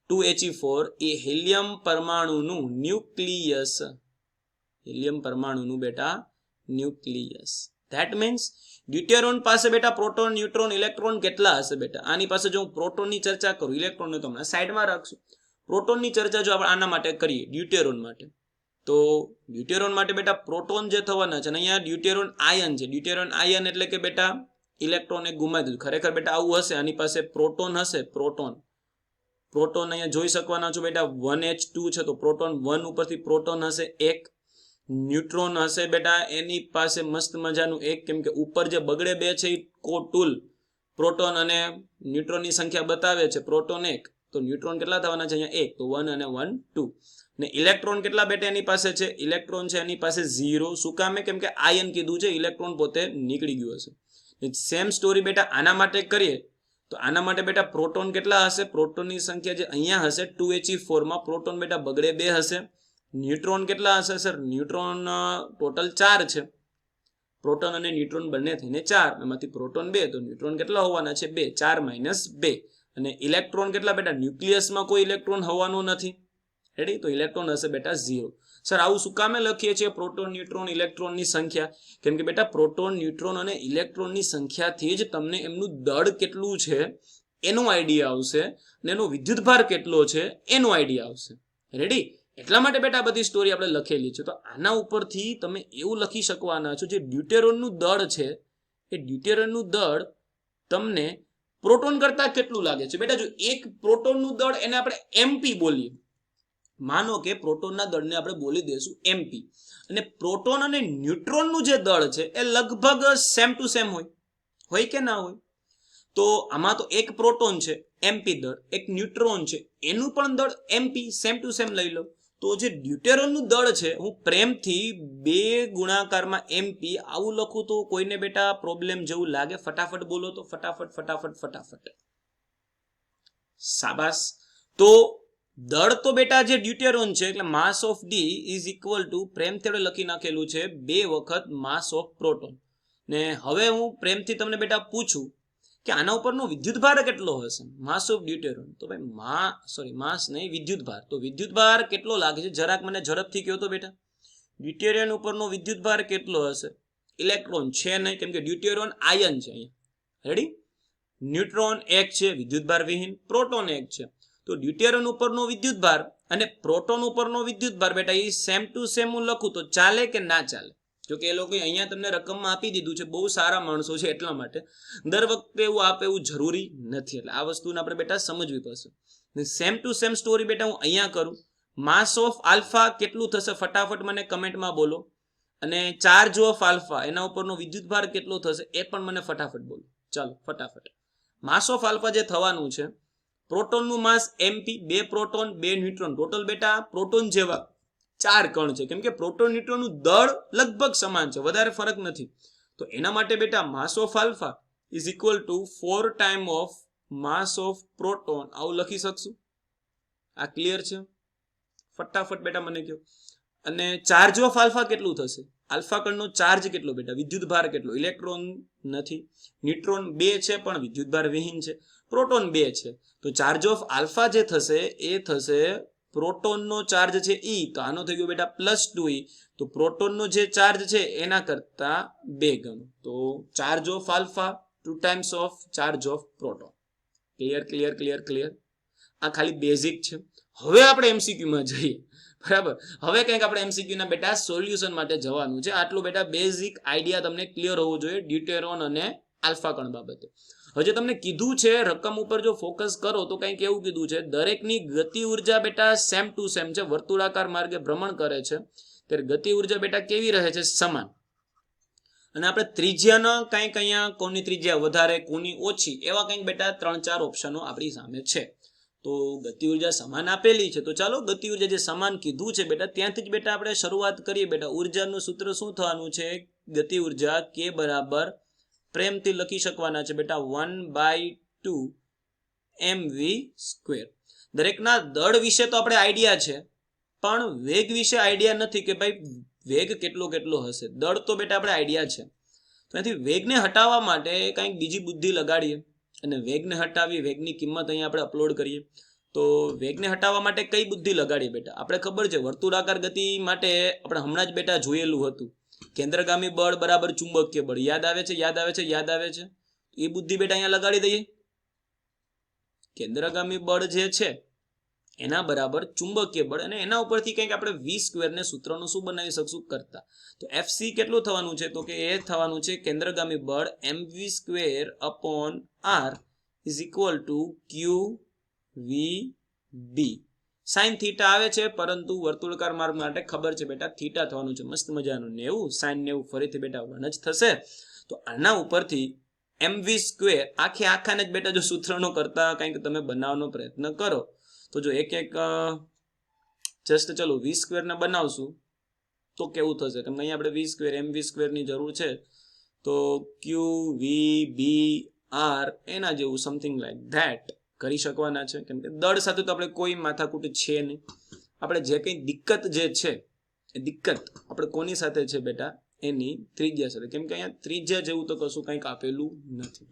2He4 એ હિલિયમ પરમાણુનું ન્યુક્લિયસ, હિલિયમ પરમાણુનું બેટા ન્યુક્લિયસ. ધેટ મીન્સ ડ્યુટેરોન પાસે બેટા પ્રોટોન, ન્યુટ્રોન, ઇલેક્ટ્રોન કેટલા હશે બેટા? આની પાસે જો હું પ્રોટોનની ચર્ચા કરું, ઇલેક્ટ્રોનને તો હમણાં સાઈડમાં રાખશું. પ્રોટોનની ચર્ચા જો આપણે આના માટે કરીએ ડ્યુટેરોન માટે, તો ડ્યુટેરોન માટે બેટા પ્રોટોન જે થવાના છે ને, અહીંયા ડ્યુટેરોન આયન છે. ડ્યુટેરોન આયન એટલે કે બેટા ઇલેક્ટ્રોન એક ગુમાવી દીધું. ખરેખર બેટા આવું હશે, આની પાસે પ્રોટોન હશે. પ્રોટોન અહીંયા જોઈ શકવાના છો બેટા 1H2 છે તો પ્રોટોન 1 ઉપરથી પ્રોટોન હશે 1. ન્યુટ્રોન હશે બેટા એની પાસે મસ્ત મજાનું 1, કેમ કે ઉપર જે બગડે 2 છે એ કોટુલ પ્રોટોન અને ન્યુટ્રોનની સંખ્યા બતાવે છે. પ્રોટોન 1 તો ન્યુટ્રોન કેટલા થવાના છે? અહીંયા 1, તો 1 અને 1 2. ને ઇલેક્ટ્રોન કેટલા બેટા એની પાસે છે? ઇલેક્ટ્રોન છે એની પાસે 0. શું કામે? કેમ કે આયન કીધું છે, ઇલેક્ટ્રોન પોતે નીકળી ગયું હશે. સેમ સ્ટોરી બેટા આના માટે કરીએ તો આના માટે બેટા પ્રોટોન કેટલા હશે? પ્રોટોનની સંખ્યા જે અહીંયા હશે 2He4 માં પ્રોટોન બેટા બગડે 2 હશે. ન્યુટ્રોન કેટલા હશે સર? ન્યુટ્રોન ટોટલ 4 છે. પ્રોટોન અને ન્યુટ્રોન બંને થઈને 4, એમાંથી પ્રોટોન 2 તો ન્યુટ્રોન કેટલા હોવાના છે? 2. 4 - 2. અને ઇલેક્ટ્રોન કેટલા બેટા? ન્યુક્લિયસમાં કોઈ ઇલેક્ટ્રોન હોવાનું નથી. રેડી? તો ઇલેક્ટ્રોન હશે બેટા 0. સર આવું શું કામે લખીએ છીએ પ્રોટોન, ન્યુટ્રોન, ઇલેક્ટ્રોનની સંખ્યા? કેમ કે બેટા પ્રોટોન, ન્યુટ્રોન અને ઇલેક્ટ્રોનની સંખ્યાથી જ તમને એમનું દળ કેટલું છે એનો આઈડિયા આવશે, અને એનો વિદ્યુતભાર કેટલો છે એનો આઈડિયા આવશે. રેડી? એટલા માટે બેટા બધી સ્ટોરી આપણે લખેલી છે. તો આના ઉપરથી તમે એવું લખી શકવાના છો, જે ડ્યુટેરોનનું દળ છે એ ડ્યુટેરોનનું દળ તમને પ્રોટોન કરતા કેટલું લાગે છે બેટા? જો એક પ્રોટોનનું દળ એને આપણે MP બોલીએ, માનો કે પ્રોટોનના દળને આપણે બોલી દઈશું એમપી, અને પ્રોટોન અને ન્યુટ્રોનનું જે દળ છે એ લગભગ સેમ ટુ સેમ હોય કે ના હોય? તો આમાં તો એક પ્રોટોન છે એમપી દળ, એક ન્યુટ્રોન છે એનું પણ દળ એમપી સેમ ટુ સેમ લઈ લો. તો જે ડ્યુટેરોનનું દળ છે હું પ્રેમથી 2 ગુણાકારમાં એમપી આવું લખું તો કોઈને બેટા પ્રોબ્લેમ જેવું લાગે? ફટાફટ બોલો તો, ફટાફટ. શાબાશ. તો દળ તો બેટા જે ડ્યુટેરોન છે એટલે માસ of D is equal two પ્રેમથી લખી નાખેલું છે 2 વખત માસ ઓફ પ્રોટોન. ને હવે હું પ્રેમથી તમને બેટા પૂછું કે આના ઉપરનો વિદ્યુતભાર કેટલો હશે? Mass of deuteron. તો ભાઈ માસ નહીં, વિદ્યુતભાર. તો વિદ્યુતભાર કેટલો લાગે છે જરાક મને ઝડપથી કહો તો બેટા. ડ્યુટેરિયન ઉપરનો વિદ્યુતભાર કેટલો હશે? ઇલેક્ટ્રોન છે નહીં, કેમ કે ડ્યુટેરિયન આયન છે અહીંયા. રેડી? ન્યુટ્રોન એક છે વિદ્યુતભાર વિહીન, પ્રોટોન એક છે. તો ડ્યુટેરિયન ઉપરનો વિદ્યુતભાર અને પ્રોટોન ઉપરનો વિદ્યુતભાર બેટા એ સેમ ટુ સેમ હું લખું તો ચાલે કે ના ચાલે? જોકે એ લોકો અહીંયા તમને રકમમાં આપી દીધું છે, બહુ સારા માણસો છે એટલા માટે દર વખતે એવું આપે એવું જરૂરી નથી. એટલે આ વસ્તુને આપણે બેટા સમજવી પડશે. સેમ ટુ સેમ સ્ટોરી બેટા હું અહીંયા કરું. માસ ઓફ આલ્ફા કેટલું થશે ફટાફટ મને કમેન્ટમાં બોલો, અને ચાર્જ ઓફ આલ્ફા એના ઉપરનો વિદ્યુતભાર કેટલો થશે એ પણ મને ફટાફટ બોલો. ચાલો ફટાફટ. માસ ઓફ આલ્ફા જે થવાનું છે, પ્રોટોનનું માસ એમપી, 2 પ્રોટોન 2 ન્યુટ્રોન, ટોટલ બેટા પ્રોટોન જેવા 4 કણ છે, કેમ કે પ્રોટોન ન્યુટ્રોનનું દળ લગભગ સમાન છે, વધારે ફરક નથી. તો એના માટે બેટા માસ of alpha is equal two 4 time of mass of proton આવું લખી શકશું. આ ક્લિયર છે? ફટાફટ બેટા મને કહો. અને ચાર્જ ઓફ આલ્ફા કેટલું થશે? આલ્ફા કણનો ચાર્જ કેટલો બેટા? વિદ્યુતભાર કેટલો? ઇલેક્ટ્રોન નથી, ન્યુટ્રોન 2 છે પણ વિદ્યુતભાર વિહીન છે, પ્રોટોન 2 છે. તો ચાર્જ ઓફ આલ્ફા જે થશે એ થશે પ્રોટોનનો ચાર્જ છે ઈ, તો આનો થઈ ગયો બેટા +2e. તો પ્રોટોનનો જે ચાર્જ છે એના કરતા 2 ગણો. તો charge of alpha 2 times of charge of proton. Clear? આ ખાલી બેઝિક છે. હવે આપણે એમસીક્યુ માં જઈએ. બરાબર? હવે કંઈક આપણે એમસીક્યુ ના બેટા સોલ્યુશન માટે જવાનું છે. આટલું બેટા બેઝિક આઈડિયા તમને ક્લિયર હોવો જોઈએ ડ્યુટેરોન અને આલ્ફા કણ બાબતે. હવે તમને કીધું છે રકમ ઉપર જો ફોકસ કરો તો કંઈક એવું કીધું છે, દરેકની ગતિ ઉર્જા બેટા સેમ ટુ સેમ છે, વર્તુળાકાર માર્ગે ભ્રમણ કરે છે, ત્યારે ગતિ ઉર્જા બેટા કેવી રહે છે? સમાન. અને આપણે ત્રિજ્યાના કંઈક અહીંયા કોની ત્રિજ્યા વધારે કોની ઓછી એવા કંઈક બેટા 3-4 ઓપ્શનો આપણી સામે છે. તો ગતિ ઉર્જા સમાન આપેલી છે, તો ચાલો ગતિ ઉર્જા જે સમાન કીધું છે બેટા ત્યાંથી જ બેટા આપણે શરૂઆત કરીએ. બેટા ઉર્જાનું સૂત્ર શું થવાનું છે? ગતિ ઉર્જા k બરાબર પ્રેમથી લખી શકવાના છે બેટા 1/2 mv². દરેકના દળ વિશે તો આપણે આઈડિયા છે, પણ વેગ વિશે આઈડિયા નથી કે ભાઈ વેગ કેટલો હશે. દળ તો બેટા આપણે આઈડિયા છે, તો એથી વેગને હટાવવા માટે કંઈક બીજી બુદ્ધિ લગાડીએ અને વેગને હટાવી વેગની કિંમત અહીંયા આપણે અપલોડ કરીએ. તો વેગને હટાવવા માટે કઈ બુદ્ધિ લગાડીએ બેટા? આપણે ખબર છે વર્તુળાકાર ગતિ માટે આપણે હમણાં જ બેટા જોયેલું હતું, કેન્દ્રગામી બળ બરાબર ચુંબકીય બળ. યાદ આવે છે? એ બુદ્ધિ બેટા અહીંયા લગાડી દઈએ. કેન્દ્રગામી બળ જે છે એના બરાબર ચુંબકીય બળ, અને એના ઉપરથી કંઈક આપણે v² ને સૂત્રનું શું બનાવી શકશું? કરતા. તો fc કેટલું થવાનું છે? તો કે એ થવાનું છે કેન્દ્રગામી બળ mv²/r is equal two qvb. Sine theta આવે છે, પરંતુ વર્તુળાકાર માર્ગ માટે ખબર છે બેટા થીટા થવાનું છે. મસ્ત મજાનું 90 સાઇન 90 ફરીથી બેટા 1 જ થશે. તો આના ઉપરથી mv² આખાને જ બેટા જો સૂત્રનો કરતા કંઈક તમે બનાવવાનો પ્રયત્ન કરો તો જો એક જસ્ટ ચલો v² ને બનાવશું તો કેવું થશે? કેમ અહીંયા આપણે v² mv² ની જરૂર છે, તો qvbr એના જેવું સમથિંગ લાઈક ધેટ કરી શકવાના છે. કેમ કે દળ સાથે તો આપણે કોઈ માથાકૂટ છે નહીં. આપણે જે કંઈ દિક્કત જે છે એ દિક્કત આપણે કોની સાથે છે બેટા? એની ત્રિજ્યા સાથે. કેમ કે અહીંયા ત્રિજ્યા જેવું તો કશું કંઈક આપેલું નથી.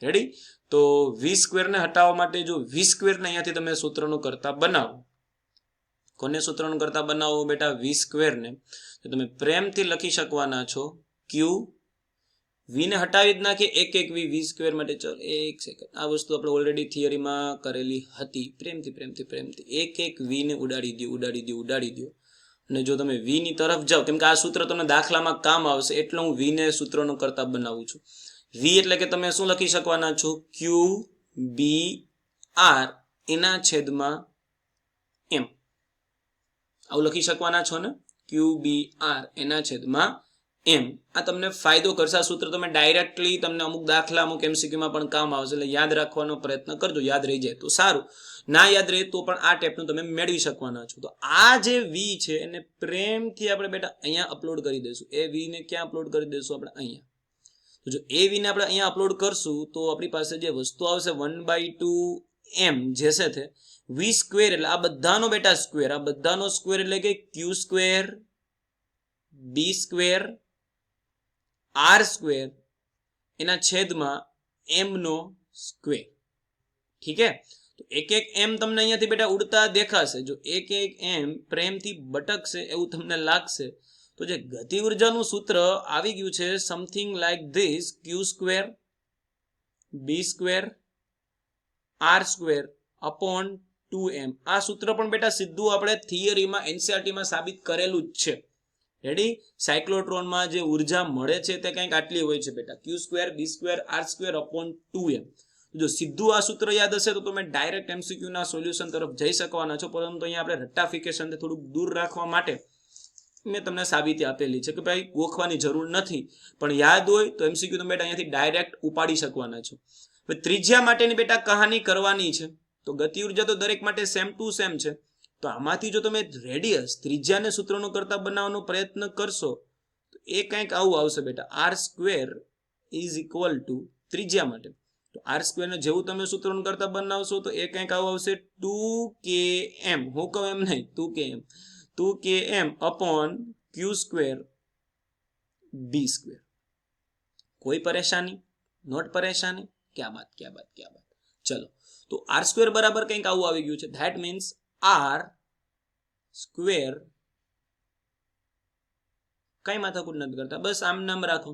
રેડી? તો v² ને હટાવવા માટે જો v² ને અહીંયાથી તમે સૂત્રનો કરતા બનાવો, કોને સૂત્રનો કરતા બનાવો બેટા? v² ને. તો તમે પ્રેમથી લખી શકવાના છો q. v ને હટાવી જ નાખીએ એક v² માટે. ચલો એક સેકન્ડ, આ વસ્તુ આપણે ઓલરેડી થિયરીમાં કરેલી હતી. પ્રેમથી એક v ને ઉડાડી દો. અને જો તમે v ની તરફ જાઓ, કેમ કે આ સૂત્ર તમને દાખલામાં કામ આવશે એટલે હું v ને સૂત્રનો કરતા બનાવું છું. v એટલે કે તમે શું લખી શકવાના છો? qbr એના છેદમાં m. આવું લખી શકવાના છો ને, QBR એના છેદમાં M. આ તમને ફાયદો કરશે. આ સૂત્ર તમે ડાયરેક્ટલી તમને અમુક દાખલા અમુક MCQમાં પણ કામ આવશે, એટલે યાદ રાખવાનો પ્રયત્ન કરજો. યાદ રહી જાય તો સારું, ના યાદ રહે તો પણ આ ટાઈપનું તમે મેળવી શકવાના છો. તો આ જે V છે એને પ્રેમથી આપણે બેટા અહીંયા અપલોડ કરી દઈશું. એ V ને ક્યાં અપલોડ કરી દઈશું આપણે? અહીંયા. તો જો એ V ને આપણે અહીંયા અપલોડ કરશું તો આપણી પાસે જે વસ્તુ આવશે 1/2 M જે છે તે V સ્ક્વેર, એટલે આ બધાનો બેટા સ્ક્વેર, આ બધાનો સ્ક્વેર એટલે કે Q square, B square, R square એના છેદમાં M નો સ્ક્વેર. ઠીક હે? તો એક એક M તમને અહીંયાથી બેટા ઉડતા દેખાશે. જો એક એક M પ્રેમથી બટકશે એવું તમને લાગશે તો જે ગતિ ઉર્જાનું સૂત્ર આવી ગયું છે something like this, Q square, B square, R square upon 2M. આ સૂત્ર પણ બેટા સીધું આપણે થિયરીમાં NCERTમાં સાબિત કરેલું જ છે. રેડી? સાયક્લોટ્રોનમાં જે ઉર્જા મળે છે તે કંઈક આટલી હોય છે બેટા, Q square, B square, R square upon 2M. જો સીધું આ સૂત્ર યાદ હશે તો તમે ડાયરેક્ટ MCQ ના સોલ્યુશન તરફ જઈ શકવાના છો, પરંતુ અહીંયા આપણે રટ્ટાફિકેશનથી થોડુંક દૂર રાખવા માટે મેં તમને સાબિતી આપેલી છે કે ભાઈ ગોખવાની જરૂર નથી, પણ યાદ હોય તો MCQ તમે બેટા અહીંયાથી ડાયરેક્ટ ઉપાડી શકવાના છો. હવે ત્રિજ્યા માટેની બેટા કહાની કરવાની છે. તો ગતિ ઉર્જા તો દરેક માટે સેમ ટુ સેમ છે. તો આમાંથી જો તમે રેડિયસ ત્રિજ્યાને સૂત્રનો કરતા બનાવવાનો પ્રયત્ન કરશો તો એ કંઈક આવું આવશે બેટા, R square is equal two ત્રિજ્યા માટે. તો R સ્ક્વેર ને જેવું તમે સૂત્રનો કરતા બનાવશો તો એ કંઈક આવું આવશે 2km. હું કહું એમ નહીં, 2km upon Q square B square. કોઈ પરેશાની? નોટ પરેશાની? ક્યાં બાત, ક્યાં બાત, ક્યાં બાત. ચલો, તો R સ્ક્વેર બરાબર કંઈક આવું આવી ગયું છે. ધેટ મીન્સ R સ્ક્વેર, કઈ માથાકૂટ નથી કરતા, બસ આમ નામ રાખો,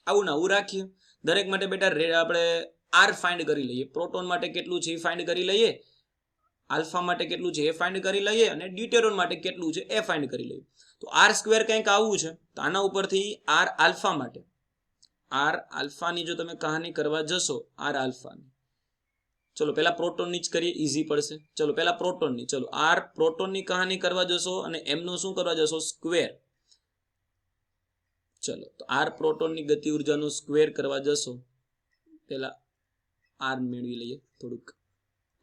આવું ના આવું રાખીએ. દરેક માટે બેટા આપણે R ફાઇન્ડ કરી લઈએ. પ્રોટોન માટે કેટલું છે એ ફાઇન્ડ કરી લઈએ, આલ્ફા માટે કેટલું છે એ ફાઇન્ડ કરી લઈએ, અને ડ્યુટેરોન માટે કેટલું છે એ ફાઇન્ડ કરી લઈએ. તો R સ્ક્વેર કંઈક આવું છે. તો આના ઉપરથી R આલ્ફા માટે, R આલ્ફાની જો તમે કહાની કરવા જશો, R આલ્ફાની, ચલો પહેલા પ્રોટોનની જ કરીએ, ઈઝી પડશે. ચલો પહેલા પ્રોટોનની, ચલો R પ્રોટોનની કહાની કરવા જશો અને M નો શું કરવા જશો? સ્ક્વેર. ચલો તો R પ્રોટોનની ગતિ ઉર્જાનો સ્ક્વેર કરવા જશો, પહેલા R મેળવી લઈએ, થોડુંક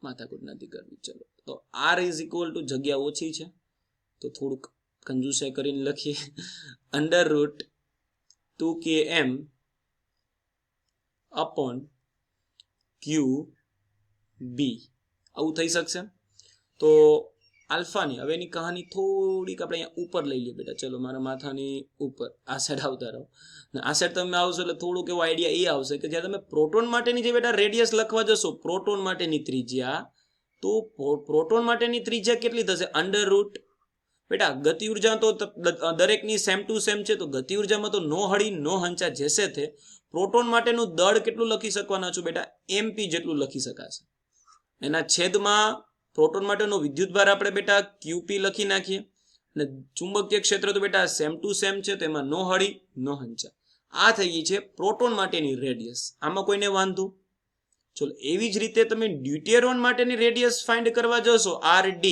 માથાકૂટ નથી કરવી. ચલો તો R ઇઝ ઇક્વલ ટુ, જગ્યા ઓછી છે તો થોડુંક કંજુસાઈ કરીને લખીએ, under route 2km upon QB. આવું થઈ શકશે. તો આલ્ફાની હવે એની કહાની થોડીક આપણે અહીંયા ઉપર લઈ લઈએ બેટા. ચલો મારા માથાની ઉપર આ સાઈડ આવતા રહો, આ સાઈડ તમે આવશો એટલે થોડુંક એવો આઈડિયા એ આવશે કે જ્યારે તમે પ્રોટોન માટેની જે બેટા રેડિયસ લખવા જશો, પ્રોટોન માટેની ત્રિજ્યા, તો પ્રોટોન માટેની ત્રિજ્યા કેટલી થશે? અંડર રૂટ, બેટા ગતિ ઉર્જા તો દરેકની સેમ ટુ સેમ છે, તો ગતિ ઉર્જામાં તો નો હળી નો હંચા જેસે થે. પ્રોટોન માટેનું દળ કેટલું લખી શકવાના છો બેટા? MP જેટલું લખી શકાશે. એના છેદમાં પ્રોટોન માટેનો વિદ્યુતભાર આપણે બેટા QP લખી નાખીએ, અને ચુંબકીય ક્ષેત્ર તો બેટા સેમ ટુ સેમ છે, તો એમાં નો હળી નો હંચા. આ થઈ ગઈ છે પ્રોટોન માટેની રેડિયસ. આમાં કોઈને વાંધો? ચલો એવી જ રીતે તમે ડ્યુટેરોન માટેની રેડિયસ ફાઇન્ડ કરવા જશો, RD,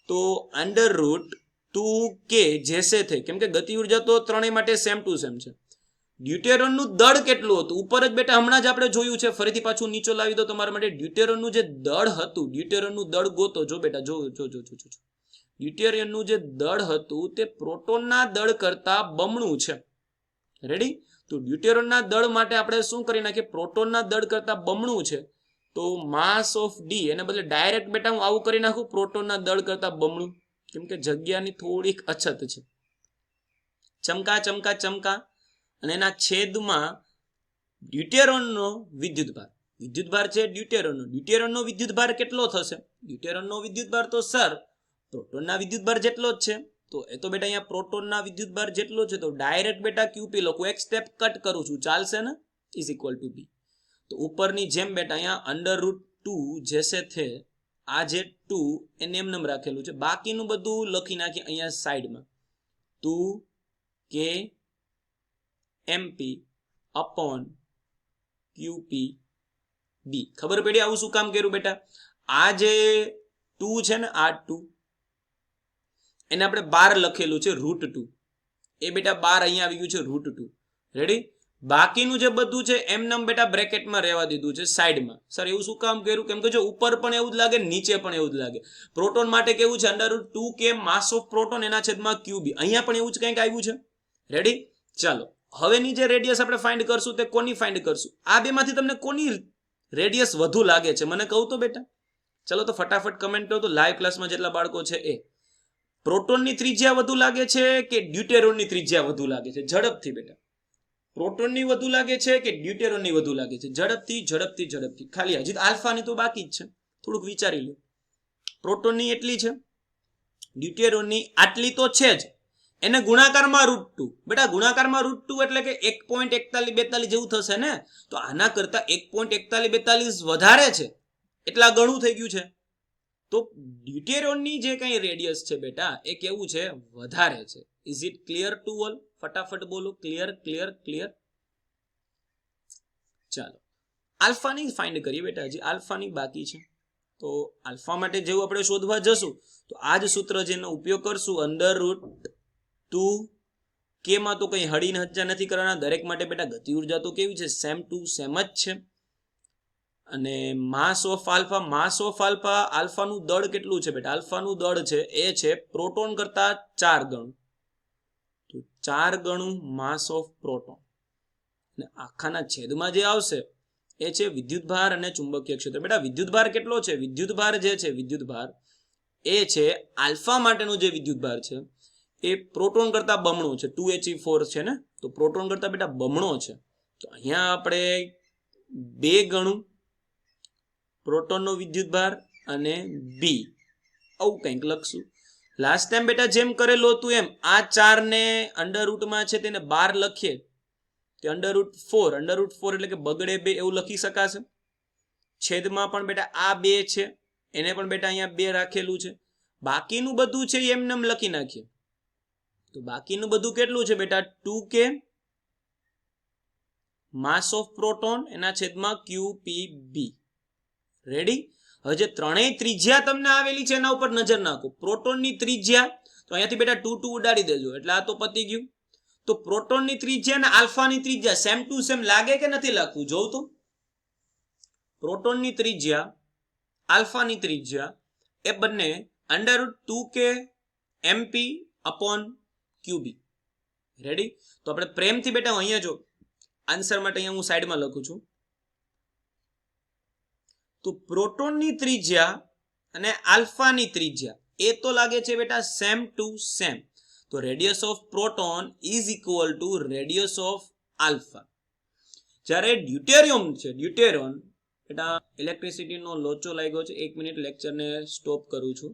તો અંડર રૂટ 2k જેસે થે, કેમ કે ગતિ ઉર્જા તો ત્રણેય માટે સેમ ટુ સેમ છે. ડ્યુટેરોનનું દળ કેટલું હતું ઉપર જ બેટા હમણાં જ આપણે જોયું છે, ફરીથી પાછું નીચે લાવી દો તમારા માટે. ડ્યુટેરોનનું જે દળ હતું, ડ્યુટેરોનનું દળ ગોતો. જો બેટા જો ડ્યુટેરિયનનું જે દળ હતું તે પ્રોટોનના દળ કરતા બમણું છે. રેડી? તો ડ્યુટેરોનના દળ માટે આપણે શું કરી નાખીએ? પ્રોટોનના દળ કરતા બમણું છે, તો માસ ઓફ D એને બદલે ડાયરેક્ટ બેટા હું આવું કરી નાખું, પ્રોટોનના દળ કરતા બમણું, કેમ કે જગ્યાની થોડીક અછત છે. ચમકા ચમકા ચમકા, અને એના છેદમાં ડ્યુટેરોનનો વિદ્યુતભાર, વિદ્યુતભાર છે ડ્યુટેરોનનો, ડ્યુટેરોનનો વિદ્યુતભાર કેટલો થશે? ડ્યુટેરોનનો વિદ્યુતભાર તો સર પ્રોટોનના વિદ્યુતભાર જેટલો જ છે. તો એ તો બેટા અહીંયા પ્રોટોનના વિદ્યુતભાર જેટલો છે, તો ડાયરેક્ટ બેટા QP લખું, એક સ્ટેપ કટ કરું છું, ચાલશે ને? Is equal two B. તો ઉપરની જેમ બેટા અહીંયા અંડર રૂટ 2 જેસે થે, આ જે 2 એને એમ નામ રાખેલું છે, બાકીનું બધું લખી નાખીએ અહીંયા સાઈડમાં, 2k MP અપોન QPB. ખબર પડી આવું શું કામ કર્યું બેટા? આ જે 2 છે ને, આ 2, એને આપણે 12 લખેલું છે √2. એ બેટા 12 અહીંયા આવી ગયું છે √2. રેડી? બાકીનું જે બધું છે એમનેમ બેટા બ્રેકેટમાં રહેવા દીધું છે સાઈડમાં. સર એવું શું કામ કર્યું? કેમ કે જો ઉપર પણ એવું જ લાગે, નીચે પણ એવું જ લાગે. પ્રોટોન માટે કેવું છે √2k માસ ઓફ પ્રોટોન એના છેદમાં QB. અહીંયા પણ એવું જ કંઈક આવ્યું છે. રેડી? ચાલો હવેની જે રેડિયસ આપણે ફાઇન્ડ કરશું તે કોની ફાઇન્ડ કરશું? આ બેમાંથી તમને કોની રેડિયસ વધુ લાગે છે મને કહું તો બેટા. ચલો તો ફટાફટ કમેન્ટ કરો તો લાઈવ ક્લાસમાં જેટલા બાળકો છે એ. પ્રોટોનની ત્રિજ્યા વધુ લાગે છે કે ડ્યુટેરોનની ત્રિજ્યા વધુ લાગે છે? ઝડપથી બેટા. પ્રોટોનની વધુ લાગે છે કે ડ્યુટેરોનની વધુ લાગે છે? ઝડપથી. ખાલી હજી આલ્ફાની તો બાકી જ છે, થોડુંક વિચારી લો. પ્રોટોનની એટલી છે, ડ્યુટેરોનની આટલી તો છે જ. એને ગુણાકારમાં √2. બેટા ગુણાકારમાં √2 એટલે કે 1.4142 જેવું થશે ને? તો આના કરતા 1.4142 વધારે છે, એટલા ગણું થઈ ગયું છે. તો ડ્યુટેરોનની જે કઈ રેડિયસ છે બેટા એ કેવું છે? વધારે છે. Is it clear to all? ફટાફટ બોલો. ક્લિયર. ચાલો આલ્ફાની ફાઇન્ડ કરીએ બેટા. હજી આલ્ફાની બાકી છે. તો આલ્ફા માટે જેવું આપણે શોધવા જશું તો આ જ સૂત્ર જેનો ઉપયોગ કરશું. √2k માં તો કઈ હળીને હચ્ચા નથી કરવાના. દરેક માટે બેટા ગતિ ઉર્જા તો કેવી છે? સેમ ટુ સેમ જ છે. અને માસ ઓફ આલ્ફા, આલ્ફાનું દળ કેટલું છે બેટા? આલ્ફાનું દળ છે એ છે પ્રોટોન કરતા 4 ગણું. તો 4 ગણું માસ ઓફ પ્રોટોન. અને આખાના છેદમાં જે આવશે એ છે વિદ્યુતભાર અને ચુંબકીય ક્ષેત્ર. બેટા વિદ્યુતભાર કેટલો છે? વિદ્યુતભાર જે છે વિદ્યુતભાર એ છે આલ્ફા માટેનો જે વિદ્યુતભાર છે એ પ્રોટોન કરતા બમણો છે. 2He4 છે ને? તો પ્રોટોન કરતા બેટા બમણો છે. તો અહીંયા આપણે 2 ગણું પ્રોટોનનો વિદ્યુતભાર અને બી આવું કંઈક લખશું. લાસ્ટ ટાઈમ બેટા જેમ કરેલું હતું એમ આ 4 ને અંડરરૂટમાં છે તેને 12 લખીએ તે √4 એટલે કે બગડે 2 એવું લખી શકાશે. છેદમાં પણ બેટા આ 2 છે એને પણ બેટા અહીંયા 2 રાખેલું છે. બાકીનું બધું છે એમને એમ લખી નાખીએ. તો બાકીનું બધું કેટલું છે બેટા? 2k માસ ઓફ પ્રોટોન એના છેદમાં QPB. રેડી? હવે જે ત્રણેય ત્રિજ્યા તમને આવેલી છે એના ઉપર નજર નાખો. પ્રોટોનની ત્રિજ્યા તો અહીંયાથી બેટા 2 ઉડાડી દેજો એટલે આ તો પતી ગયું. તો પ્રોટોનની ત્રિજ્યા અને આલ્ફાની ત્રિજ્યા સેમ ટુ સેમ લાગે કે નથી લાગતું? જોઉં તો. પ્રોટોનની ત્રિજ્યા, આલ્ફાની ત્રિજ્યા એ બંને √2k MP/QB. રેડી? તો આપણે પ્રેમથી બેટા અહીંયા જો આન્સર માટે અહીંયા હું સાઈડમાં લખું છું. તો પ્રોટોનની ત્રિજ્યા અને આલ્ફાની ત્રિજ્યા એ તો લાગે છે બેટા સેમ ટુ સેમ. તો radius of proton is equal two radius of alpha. જ્યારે ડ્યુટેરોન બેટા ઇલેક્ટ્રિસિટીનો લોચો લાગ્યો છે. 1 મિનિટ લેક્ચરને સ્ટોપ કરું છું.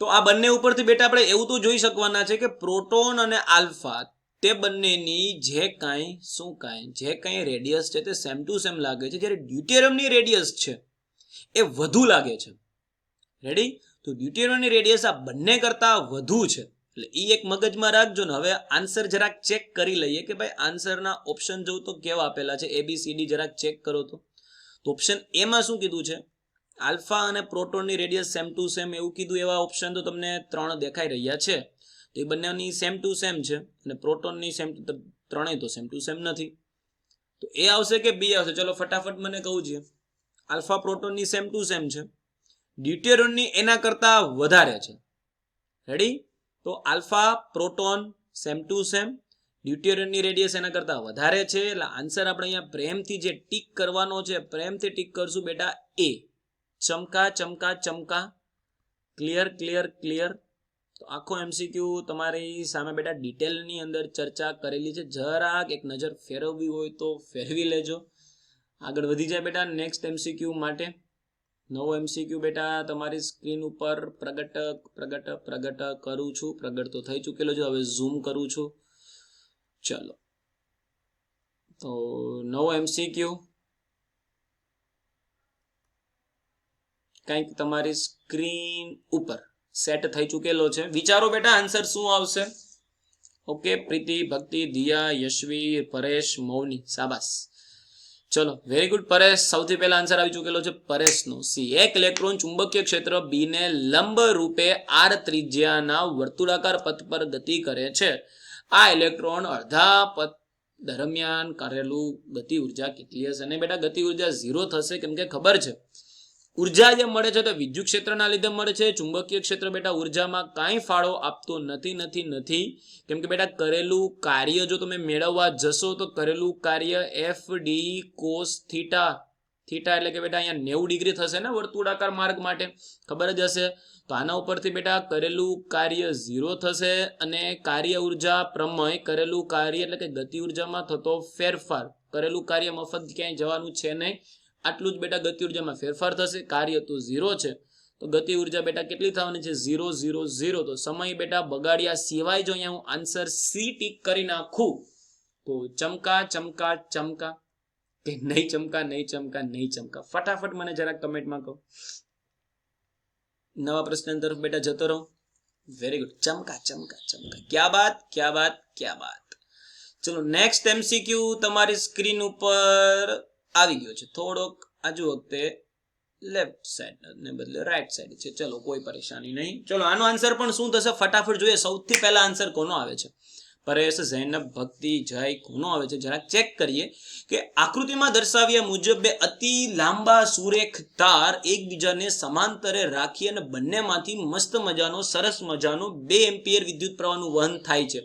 તો આ બંને ઉપરથી બેટા આપણે એવું તો જોઈ શકવાના છે કે પ્રોટોન અને આલ્ફા તે બંનેની જે કાંઈ રેડિયસ છે તે સેમ ટુ સેમ લાગે છે. જ્યારે ડ્યુટેરિયમની રેડિયસ છે એ વધુ લાગે છે. રેડી? તો ડ્યુટેરિયમની રેડિયસ આ બંને કરતા વધુ છે. એટલે એ એક મગજમાં રાખજો ને. હવે આન્સર જરાક ચેક કરી લઈએ કે ભાઈ આન્સરના ઓપ્શન જોઉં તો કેવા આપેલા છે. ABCD જરાક ચેક કરો તો ઓપ્શન એ માં શું કીધું છે? આલ્ફા અને પ્રોટોનની રેડિયસ સેમ ટુ સેમ એવું કીધું. એવા ઓપ્શન તો તમને 3 દેખાઈ રહ્યા છે. તો એ બંનેની સેમ ટુ સેમ છે અને પ્રોટોનની ત્રણેય તો સેમ ટુ સેમ નથી. તો એ આવશે કે બી આવશે? ચલો ફટાફટ મને કહું છે. આલ્ફા પ્રોટોનની સેમ ટુ સેમ છે, ડ્યુટેરોનની એના કરતા વધારે છે. રેડી? તો alpha proton same to same, ડ્યુટેરોનની રેડિયસ એના કરતા વધારે છે. એટલે આન્સર આપણે અહીંયા પ્રેમથી જે ટીક કરવાનો છે, પ્રેમથી ટીક કરશું બેટા એ. ચમકા. ક્લિયર. તો આખો MCQ તમારી સામે બેટા ડિટેલની અંદર ચર્ચા કરેલી છે. જરાક એક નજર ફેરવવી હોય તો ફેરવી લેજો. આગળ વધી જાય બેટા નેક્સ્ટ MCQ માટે. નવો MCQ બેટા તમારી સ્ક્રીન ઉપર પ્રગટ કરું છું. પ્રગટ તો થઈ ચૂકેલો છે, હવે ઝૂમ કરું છું. ચલો, તો નવો MCQ કંઈક તમારી સ્ક્રીન ઉપર સેટ થઈ ચૂકેલો છે. વિચારો બેટા આન્સર શું આવશે? ઓકે, પ્રીતિ, ભક્તિ, દિયા, યશવી, પરેશ, મૌની, શાબાશ. ચલો વેરી ગુડ પરેશ, સૌથી પહેલા આન્સર આવી ચૂકેલો છે પરેશનો સી. એક ઇલેક્ટ્રોન ચુંબકીય ક્ષેત્ર બી ને લંબ રૂપે આર ત્રિજ્યાના વર્તુળાકાર પથ પર ગતિ કરે છે. આ ઇલેક્ટ્રોન અડધા પથ દરમિયાન કરેલું ગતિ ઉર્જા કેટલી હશે? અને બેટા ગતિ ઉર્જા 0 થશે, કેમ કે ખબર છે ઉર્જા જે મળે છે તો વિદ્યુત ક્ષેત્રના લીધે મળે છે. ચુંબકીય ક્ષેત્ર બેટા ઉર્જામાં કાંઈ ફાળો આપતો નથી, કેમ કે બેટા કરેલું કાર્ય જો તમે મેળવવા જશો તો કરેલું કાર્ય F D cos theta, theta એટલે કે બેટા અહીંયા 90 ડિગ્રી થશે ને વર્તુળાકાર માર્ગ માટે, ખબર જ હશે. તો આના ઉપરથી બેટા કરેલું કાર્ય 0 થશે અને કાર્ય ઉર્જા પ્રમેય, કરેલું કાર્ય એટલે કે ગતિ ઉર્જામાં થતો ફેરફાર, કરેલું કાર્ય મફત ક્યાંય જવાનું છે નહીં, આટલું જ બેટા ગતિ ઉર્જામાં ફેરફાર થશે. કાર્ય તો 0 છે તો ગતિ ઉર્જા બેટા કેટલી થવાની છે? 0 0 0. તો સમય બેટા બગાડ્યા સિવાય જો અહીંયા હું આન્સર સી ટીક કરી નાખું તો ચમકા ચમકા ચમકા કે નહીં ચમકા, નહીં ચમકા, નહીં ચમકા? ફટાફટ મને જરાક કમેન્ટમાં કહો. નવા પ્રશ્ન તરફ બેટા જતો રહો. વેરી ગુડ, ચમકા ચમકા ચમકા. ક્યા બાત, ક્યા બાત, ક્યા બાત. ચલો નેક્સ્ટ એમસીક્યુ તમારી સ્ક્રીન ઉપર આવી ગયો છે. થોડોક આજુ વખતે લેફ્ટ સાઈડ ને બદલે રાઈટ સાઈડ છે. ચલો કોઈ પરેશાની નહીં. ચલો આનો આન્સર પણ શું થશે ફટાફટ જોઈએ. સૌથી પહેલા આન્સર કોનો આવે છે? પરેશ, ઝૈનબ, ભક્તિ, જય, કોનો આવે છે જરા ચેક કરીએ. કે આકૃતિમાં દર્શાવ્યા મુજબ બે અતિ લાંબા સુરેખ તાર એકબીજાને સમાંતરે રાખી અને બંનેમાંથી મસ્ત મજાનો સરસ મજાનો 2 એમ્પિયર વિદ્યુત પ્રવાહનું વહન થાય છે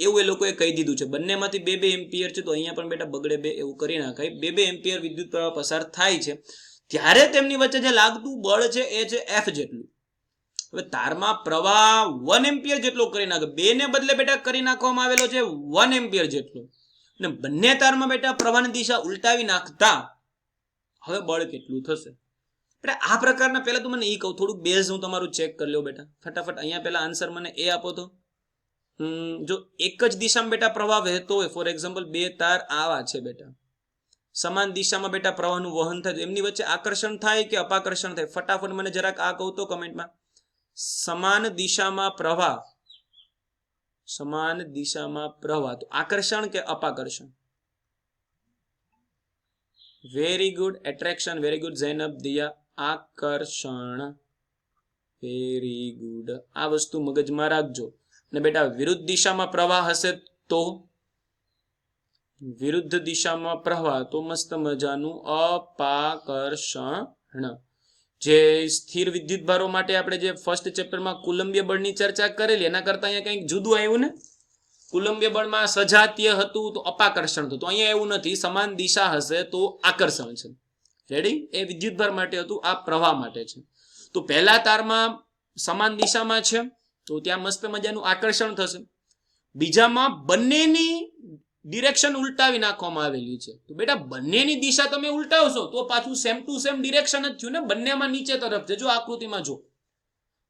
એવું એ લોકોએ કહી દીધું છે. બંનેમાંથી 2 એમ્પિયર છે તો અહીંયા પણ બેટા બગડે 2 એવું કરી નાખાય. 2 એમ્પિયર વિદ્યુત પ્રવાહ પસાર થાય છે ત્યારે તેમની વચ્ચે જે લાગતું બળ છે એ છે F જેટલું. હવે તારમાં પ્રવાહ 1 એમ્પિયર જેટલો કરી નાખે, 2 ને બદલે બેટા કરી નાખવામાં આવેલો છે 1 એમ્પિયર જેટલો, અને બંને તારમાં બેટા પ્રવાહની દિશા ઉલટાવી નાખતા હવે બળ કેટલું થશે? બેટા આ પ્રકારના પહેલા તો મને એ કહું, થોડુંક બેઝ હું તમારું ચેક કરી લો બેટા ફટાફટ. અહીંયા પહેલા આન્સર મને એ આપો તો. જો એક જ દિશામાં બેટા પ્રવાહ વહેતો હોય, ફોર એક્ઝામ્પલ 2 તાર આવા છે બેટા, સમાન દિશામાં બેટા પ્રવાહનું વહન થાય તો એમની વચ્ચે આકર્ષણ થાય કે અપાકર્ષણ થાય? ફટાફટ મને જરાક આ કહું તો કમેન્ટમાં. સમાન દિશામાં પ્રવાહ, સમાન દિશામાં પ્રવાહ તો આકર્ષણ કે અપાકર્ષણ? Very good, attraction. Very good Zainab, Diya, આકર્ષણ. વેરી ગુડ, આ વસ્તુ મગજમાં રાખજો. ને બેટા વિરુદ્ધ દિશામાં પ્રવાહ હશે તો? વિરુદ્ધ દિશામાં પ્રવાહ તો મસ્ત મજાનું અપાકર્ષણ. જે સ્થિર વિદ્યુત ભારો માટે આપણે જે ફર્સ્ટ ચેપ્ટરમાં કુલંબીય બળની ચર્ચા કરેલી એના કરતા અહીંયા કંઈક જુદું આવ્યું ને. કુલંબીય બળમાં સજાતીય હતું તો અપાકર્ષણ હતું, તો અહીંયા એવું નથી, સમાન દિશા હશે તો આકર્ષણ છે. રેડી? એ વિદ્યુત ભાર માટે હતું, આ પ્રવાહ માટે છે. તો પહેલા તારમાં સમાન દિશામાં છે તો ત્યાં મસ્ત મજાનું આકર્ષણ થશે. બીજામાં બંનેની ડિરેક્શન ઉલટાવી નાખવામાં આવેલી છે તો બેટા બંનેની દિશા તમે ઉલટાવશો તો પાછું સેમ ટુ સેમ ડિરેક્શન જ થયું ને, બંનેમાં નીચે તરફ છે. જો આકૃતિમાં જો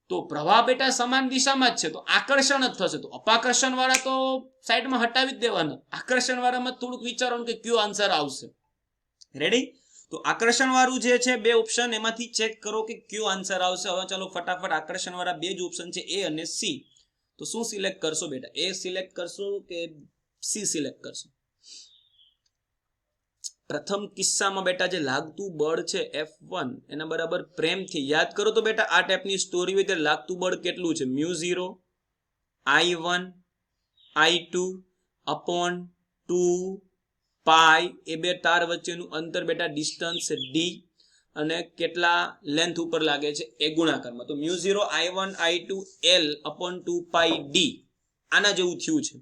તો પ્રવાહ બેટા સમાન દિશામાં જ છે તો આકર્ષણ જ થશે. તો અપાકર્ષણ વાળા તો સાઈડમાં હટાવી જ દેવાના, આકર્ષણ વાળામાં થોડુંક વિચારો કે કયો આન્સર આવશે. રેડી? તો આકર્ષણ વાળું જે છે 2 ઓપ્શન એમાંથી ચેક કરો કે કયો આન્સર આવશે. હવે ચાલો ફટાફટ આકર્ષણ વાળા 2 જ ઓપ્શન છે A અને C. તો શું સિલેક્ટ કરશો બેટા? A સિલેક્ટ કરશો કે C સિલેક્ટ કરશો? પ્રથમ કિસ્સામાં બેટા જે લાગતું બળ છે F1 એના બરાબર પ્રેમથી યાદ કરો તો બેટા આ ટાઈપની સ્ટોરી હોય ત્યારે લાગતું બળ કેટલું છે? μ0 I1 I2 upon 2 પાઈ, એ 2 તાર વચ્ચેનું અંતર બેટા ડિસ્ટન્સ D અને કેટલા લેન્થ ઉપર લાગે છે એ ગુણાકારમાં. તો μ0 I1 I2 L upon 2 પાઈ D આના જેવું થયું છે.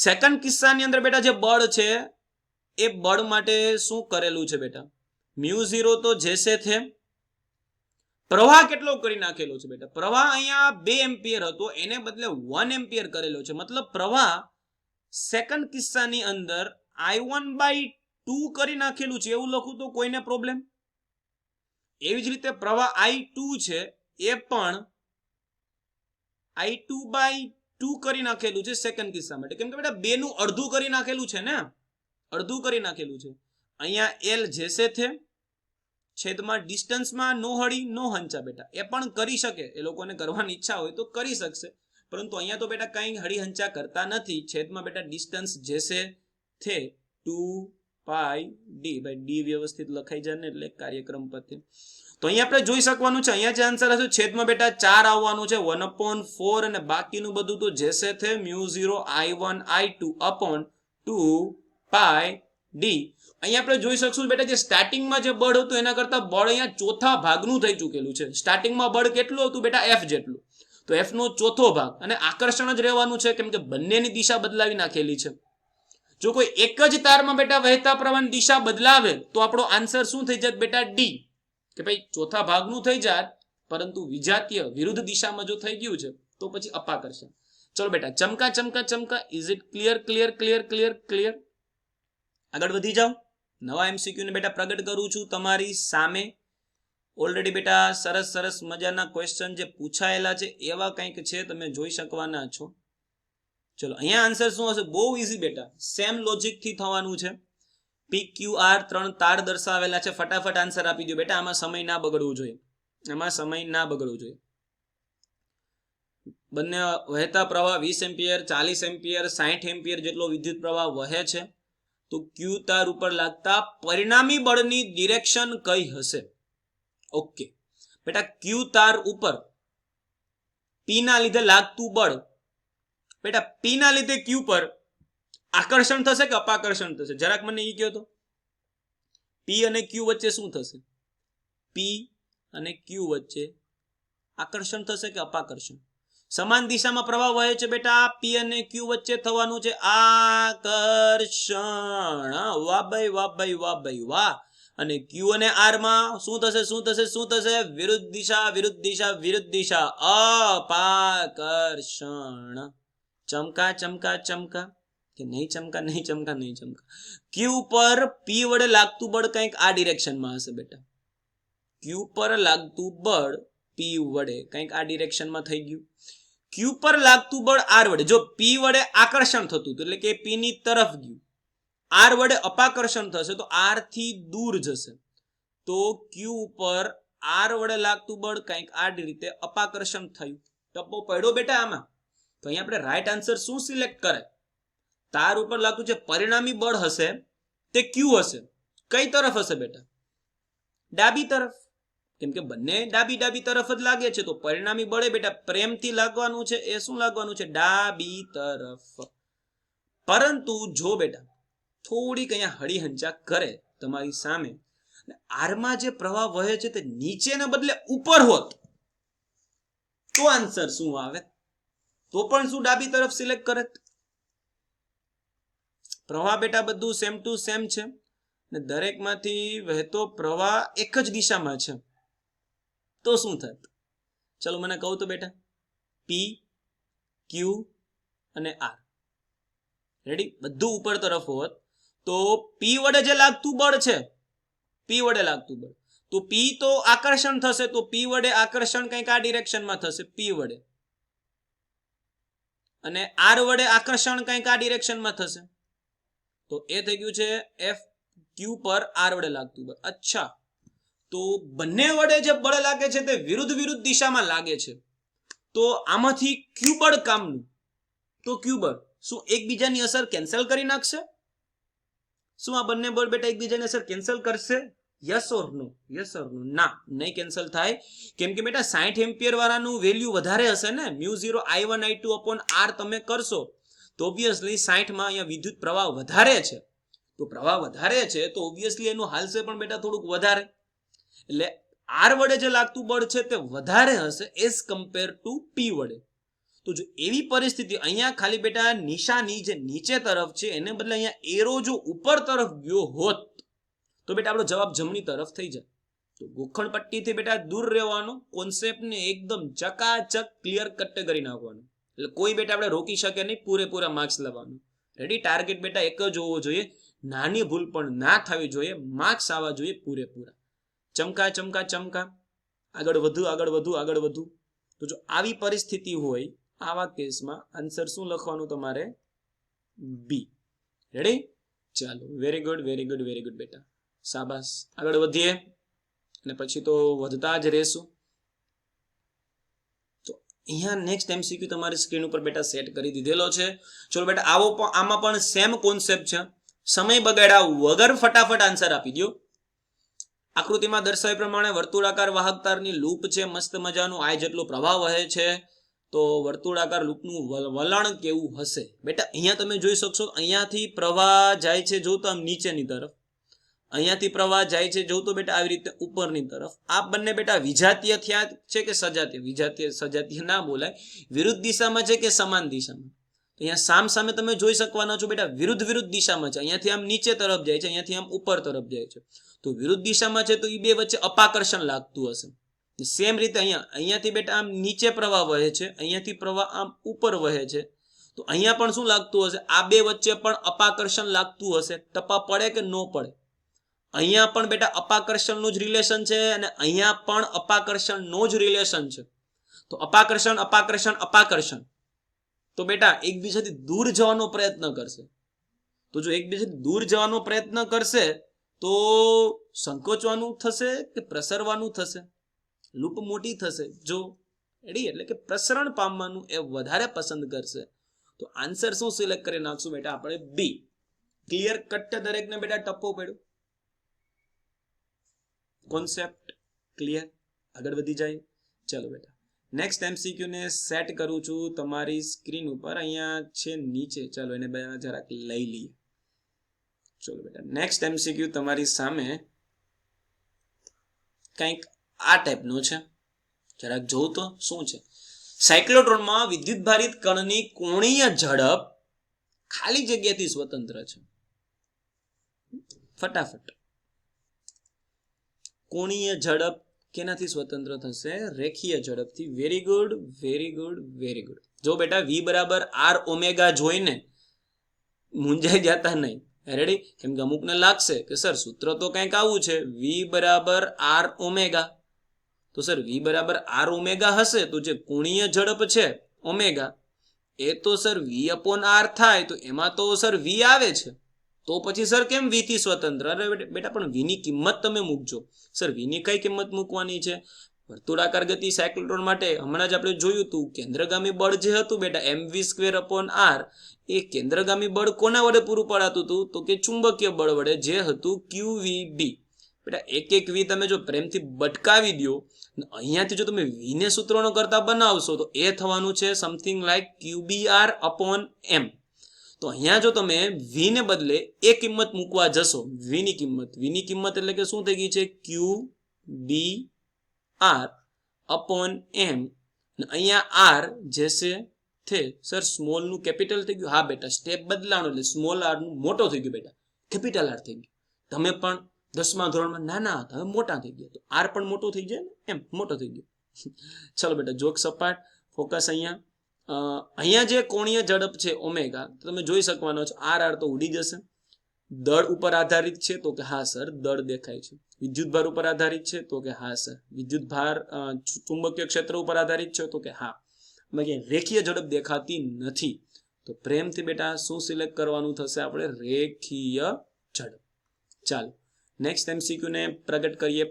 સેકન્ડ કિસ્સાની અંદર બેટા જે બળ છે એ બળ માટે શું કરેલું છે બેટા? μ0 તો જેસે થે, પ્રવાહ કેટલો કરી નાખેલો છે બેટા? પ્રવાહ અહીંયા 2 એમ્પિયર હતો એને બદલે 1 એમ્પિયર કરેલો છે, મતલબ પ્રવાહ સેકન્ડ કિસ્સાની અંદર I1/2 કરી નાખેલું છે એવું લખું તો કોઈને પ્રોબ્લેમ? એવી જ રીતે પ્રવાહ I2 છે એ પણ I2/2 કરી નાખેલું છે સેકન્ડ કિસ્સા માટે, કેમ કે બેટા 2 નું અડધું કરી નાખેલું છે ને, અડધું કરી નાખેલું છે. અહીંયા L જેસે થે છેદમાં ડિસ્ટન્સમાં નો હળી નો હંચા બેટા, એ પણ કરી શકે, એ લોકોને કરવાની ઈચ્છા હોય તો કરી શકશે, પરંતુ અહીંયા તો બેટા કઈ હળી હંચા કરતા નથી. છેદમાં બેટા ડિસ્ટન્સ જેસે થે 2 પાઈ ડી. ભાઈ ડી વ્યવસ્થિત લખાઈ જાય ને એટલે કાર્યક્રમ પતે. તો અહીંયા આપણે જોઈ શકવાનું છે, અહીંયા જે આન્સર હશે છેદમાં બેટા 4 આવવાનું છે 1/4 અને બાકીનું બધું તો જેસે થે μ0 I1 I2 upon 2 pi D. અહીંયા આપણે જોઈ શકશું બેટા જે સ્ટાર્ટિંગમાં જે બળ હતું એના કરતા બળ અહીંયા ચોથા ભાગનું થઈ ચૂકેલું છે. સ્ટાર્ટિંગમાં બળ કેટલું હતું બેટા F જેટલું, તો F નો ચોથો ભાગ, અને આકર્ષણ જ રહેવાનું છે કેમ કે બંનેની દિશા બદલાવી નાખેલી છે. જો કોઈ એક જ તારમાં બેટા વહેતા પ્રવાહની દિશા બદલાવે તો આપણો આન્સર શું થઈ જાય બેટા ડી, કે ભાઈ ચોથા ભાગનું થઈ જાત પરંતુ વિજાતીય વિરુદ્ધ દિશામાં જો થઈ ગયું છે તો પછી અપાકર્ષણ. ચલો બેટા ચમકા ચમકા ચમકા. Is it clear clear clear clear clear? આગળ વધી જાઓ. નવા MCQ ને બેટા પ્રગટ કરું છું તમારી સામે. ઓલરેડી બેટા સરસ સરસ મજાના ક્વેશ્ચન જે પૂછાયેલા છે એવા કંઈક છે, તમે જોઈ શકવાના છો. ચલો અહીંયા આન્સર શું હશે? બહુ ઈઝી બેટા, સેમ લોજિક થી થવાનું છે. PQR 3 તાર દર્શાવેલા છે. ફટાફટ આન્સર આપી દો બેટા, આમાં સમય ના બગડવું જોઈએ, આમાં સમય ના બગડવું જોઈએ. બંને વહેતા પ્રવાહ 20 એમ્પિયર 40 એમ્પિયર 60 એમ્પિયર જેટલો વિદ્યુત પ્રવાહ વહે છે. તો ક્યુ તાર ઉપર લાગતા પરિણામી બળની ડિરેક્શન કઈ હશે? ઓકે બેટા, ક્યુ તાર ઉપર પી ના લીધે લાગતું બળ, બેટા પી ના લીધે ક્યુ પર આકર્ષણ થશે કે અપાકર્ષણ થશે? જરાક મને એ કહો તો. પી અને ક્યુ વચ્ચે શું થશે? પી અને ક્યુ વચ્ચે આકર્ષણ થશે કે અપાકર્ષણ? સમાન દિશામાં પ્રવાહ વહે છે બેટા, પી અને ક્યુ વચ્ચે થવાનું છે આકર્ષણ. વાહ ભાઈ વાહ ભાઈ વાહ ભાઈ વાહ. અને ક્યુ અને આર માં શું થશે શું થશે શું થશે? વિરુદ્ધ દિશા વિરુદ્ધ દિશા વિરુદ્ધ દિશા, અપાકર્ષણ. ચમકા ચમકા ચમકા કે નહીં ચમકા? નહીં ચમકા નહીં ચમકા. ક્યુ પર પી વડે લાગતું બળ કંઈક આ ડિરેક્શનમાં હશે બેટા. ક્યુ પર લાગતું બળ પી વડે કંઈક આ ડિરેક્શનમાં થઈ ગયું. ક્યુ પર લાગતું બળ આર વડે, જો પી વડે આકર્ષણ થતું એટલે કે પી ની તરફ ગયું, આર વડે અપાકર્ષણ થશે તો આર થી દૂર જશે. તો ક્યુ ઉપર આર વડે લાગતું બળ કંઈક આ રીતે અપાકર્ષણ થયું. ટપ્પો પડ્યો બેટા આમાં. તો અહીંયા આપણે રાઈટ આન્સર શું સિલેક્ટ કરે? તાર ઉપર લાગતું જે પરિણામી બળ હશે તે ક્યુ હશે. કઈ તરફ હશે બેટા? ડાબી તરફ, કેમ કે બંને ડાબી ડાબી તરફ જ લાગે છે. તો પરિણામી બળે બેટા પ્રેમથી લાગવાનું છે. એ શું લાગવાનું છે? ડાબી તરફ. પરંતુ જો બેટા થોડીક અહીંયા હળીહંચા કરે તમારી સામે, આરમાં જે પ્રવાહ વહે છે તે નીચેને બદલે ઉપર હોત તો આન્સર શું આવે? તો પણ શું ડાબી તરફ સિલેક્ટ કરે? પ્રવાહ બેટા બધું સેમ ટુ સેમ છે ને દરેકમાંથી વહેતો પ્રવાહ એક જ દિશામાં છે. તો શું થાત? ચલો મને કહું તો બેટા. પી ક્યુ અને આર રેડી, બધું ઉપર તરફ હોત તો પી વડે જે લાગતું બળ છે, પી વડે લાગતું બળ, તો પી તો આકર્ષણ થશે. તો પી વડે આકર્ષણ કંઈક આ ડિરેક્શનમાં થશે પી વડે, અને આર વડે આકર્ષણ કંઈક આ ડિરેક્શનમાં થશે. તો એ થઈ ગયું છે એફ ક્યુ પર આર વડે લાગતું બળ. અચ્છા, તો બંને વડે જે બળ લાગે છે તે વિરુદ્ધ વિરુદ્ધ દિશામાં લાગે છે. તો આમાંથી ક્યુ બળ કામનું, તો ક્યુ બળ શું એકબીજાની અસર કેન્સલ કરી નાખશે? શું આ બંને બળ બેટા એકબીજાની અસર કેન્સલ કરશે? Yes or no? Yes or no? ના, નહીં કેન્સલ થાય. કેમ કે બેટા 60 એમ્પિયર વાળાનું વેલ્યુ વધારે હશે ને. μ0 I1 I2 upon R તમે કરશો તો ઓબ્વિયસલી 60 માં અહીંયા વિદ્યુત પ્રવાહ વધારે છે. તો પ્રવાહ વધારે છે તો ઓબ્વિયસલી એનું હાલશે પણ બેટા થોડુંક વધારે. એટલે આર વડે જે લાગતું બળ છે તે વધારે હશે એઝ કમ્પેર ટુ પી વડે. તો જો એવી પરિસ્થિતિ અહીંયા ખાલી બેટા નિશાની જે નીચે તરફ છે એને બદલે અહીંયા એરો જો ઉપર તરફ ગયો હોત તો બેટા આપણો જવાબ જમણી તરફ થઈ જાય. તો ગોખણ પટ્ટીથી બેટા દૂર રહેવાનો, કોન્સેપ્ટને એકદમ ચકાચક ક્લિયર કટ કરી નાખવાનો. એટલે કોઈ બેટા આપણે રોકી શકે નહીં, પૂરેપૂરા માર્ક્સ લેવાનું. રેડી? ટાર્ગેટ બેટા એક જ હોવો જોઈએ, નાની ભૂલ પણ ના થવી જોઈએ, માર્ક્સ આવવા જોઈએ પૂરેપૂરા. ચમકા ચમકા ચમકા. આગળ વધુ આગળ વધુ આગળ વધુ. તો જો આવી પરિસ્થિતિ હોય આવા કેસમાં આન્સર શું લખવાનું તમારે? બી. રેડી? ચાલો, very good very good very good બેટા, શાબાશ. આગળ વધીએ અને પછી તો વધતા જ રહેશું. તો અહીંયા નેક્સ્ટ MCQ તમારી સ્ક્રીન ઉપર બેટા સેટ કરી દીધેલો છે. ચલો બેટા આવો, આમાં પણ સેમ કોન્સેપ્ટ છે. સમય બગાડ્યા વગર ફટાફટ આન્સર આપી દો. આકૃતિમાં દર્શાવ્યા પ્રમાણે વર્તુળાકાર વાહકતારની લૂપ છે, મસ્ત મજાનું આય જેટલો પ્રવાહ વહે છે. તો વર્તુળાકાર લૂપનું વલણ કેવું હશે બેટા? અહીંયા તમે જોઈ શકશો, અહીંયાથી પ્રવાહ જાય છે જો તો આમ નીચેની તરફ, અહીંયાથી પ્રવાહ જાય છે જો તો બેટા આવી રીતે ઉપરની તરફ. આ બંને બેટા વિજાતીય થયા છે કે સજાતીય? વિજાતીય સજાતીય ના બોલાય. વિરુદ્ધ દિશામાં છે કે સમાન દિશામાં? અહીંયા સામ સામે તમે જોઈ શકવાના છો બેટા, વિરુદ્ધ વિરુદ્ધ દિશામાં છે. અહીંયાથી આમ નીચે તરફ જાય છે, અહીંયાથી આમ ઉપર તરફ જાય છે. તો વિરુદ્ધ દિશામાં છે તો એ બે વચ્ચે અપાકર્ષણ લાગતું હશે. સેમ રીતે અહીંયાથી બેટા આમ નીચે પ્રવાહ વહે છે, અહીંયાથી પ્રવાહ આમ ઉપર વહે છે. તો અહીંયા પણ શું લાગતું હશે? આ બે વચ્ચે પણ અપાકર્ષણ લાગતું હશે. ટપા પડે કે ન પડે? અહીંયા પણ બેટા અપાકર્ષણનું જ રિલેશન છે અને અહીંયા પણ અપાકર્ષણનો જ રિલેશન છે. તો અપાકર્ષણ અપાકર્ષણ અપાકર્ષણ, તો બેટા એકબીજાથી દૂર જવાનો પ્રયત્ન કરશે. તો જો એકબીજાથી દૂર જવાનો પ્રયત્ન કરશે તો સંકોચવાનું થશે કે પ્રસરવાનું થશે? લૂપ મોટી થશે જો રેડી, એટલે કે પ્રસરણ પામવાનું એ વધારે પસંદ કરશે. તો આન્સર શું સિલેક્ટ કરી નાખશું બેટા આપણે? બી. ક્લિયર કટ દરેકને બેટા ટપ્પો પડ્યો? Concept clear? આગળ વધી જાય. ચલો બેટા નેક્સ્ટ એમસીક્યુ ને સેટ કરું છું તમારી સ્ક્રીન ઉપર, અહીંયા છે નીચે. ચલો એને જરાક લઈ લઈએ. ચલો બેટા નેક્સ્ટ એમસીક્યુ તમારી સામે કંઈક આ ટાઈપનો છે. જરાક જોઉં તો શું છે. સાયક્લોટ્રોનમાં વિદ્યુત ભારિત કણની કોણીય ઝડપ ખાલી જગ્યાથી સ્વતંત્ર છે. ફટાફટ, કોણીય ઝડપ કેનાથી સ્વતંત્ર થશે? રેખીય ઝડપથી. Very good very good very good. જો બેટા v બરાબર r ઓમેગા જોઈને મૂંઝાઈ જતા નહીં. રેડી? કેમ કે અમુકને લાગશે કે સર સૂત્ર તો કંઈક આવું છે, v બરાબર r ઓમેગા. તો સર v બરાબર r ઓમેગા હશે તો જે કોણીય ઝડપ છે ઓમેગા એ તો સર v અપોન r થાય, તો એમાં તો સર v આવે છે. તો પછી સર કેમ v થી સ્વતંત્ર? અરે બેટા પણ v ની કિંમત તમે મૂકજો. સર v ની કઈ કિંમત મૂકવાની છે? વર્તુળાકાર ગતિ સાયક્લોટ્રોન માટે હમણાં જ આપણે જોયું હતું, કેન્દ્રગામી બળ જે હતું બેટા mv² અપોન r, એ કેન્દ્રગામી બળ કોના વડે પૂરું પડાતું હતું? તો કે ચુંબકીય બળ વડે, જે હતું qvb. બેટા એક એક v તમે જો પ્રેમથી બટકાવી દો, અહીંયાથી જો તમે v ને સૂત્રોનો કરતા બનાવશો તો એ થવાનું છે something like qbr upon m. તો અહીંયા જો તમે v ને બદલે એ કિંમત મૂકવા જશો, v ની કિંમત એટલે કે શું થઈ ગઈ છે? qbr upon m. અહીંયા r જે છે સર સ્મોલ નું કેપિટલ થઈ ગયું. હા બેટા સ્ટેપ બદલાણો એટલે સ્મોલ r નું મોટો થઈ ગયો બેટા, કેપિટલ r થઈ ગયું. તમે પણ 10મા ધોરણમાં નાના હતા, હવે મોટા થઈ ગયા, તો r પણ મોટો થઈ જાય ને, એમ મોટો થઈ ગયો. ચલો બેટા જોક સપાટ, ફોકસ અહીંયા જે કોણીય ઝડપ છે ઓમેગા, તમે જોઈ શકવાનો છો r તો ઉડી જશે. દળ ઉપર આધારિત છે તો કે હા સર દળ દેખાય છે. વિદ્યુત ભાર ઉપર આધારિત છે તો કે હા સર વિદ્યુત ભાર. ચુંબકીય ક્ષેત્ર ઉપર આધારિત છે તો કે હા. રેખીય ઝડપ દેખાતી નથી. તો પ્રેમથી બેટા શું સિલેક્ટ કરવાનું થશે આપણે? રેખીય ઝડપ. ચાલો નેક્સ્ટ એમસીક્યુ ને પ્રગટ કરીએ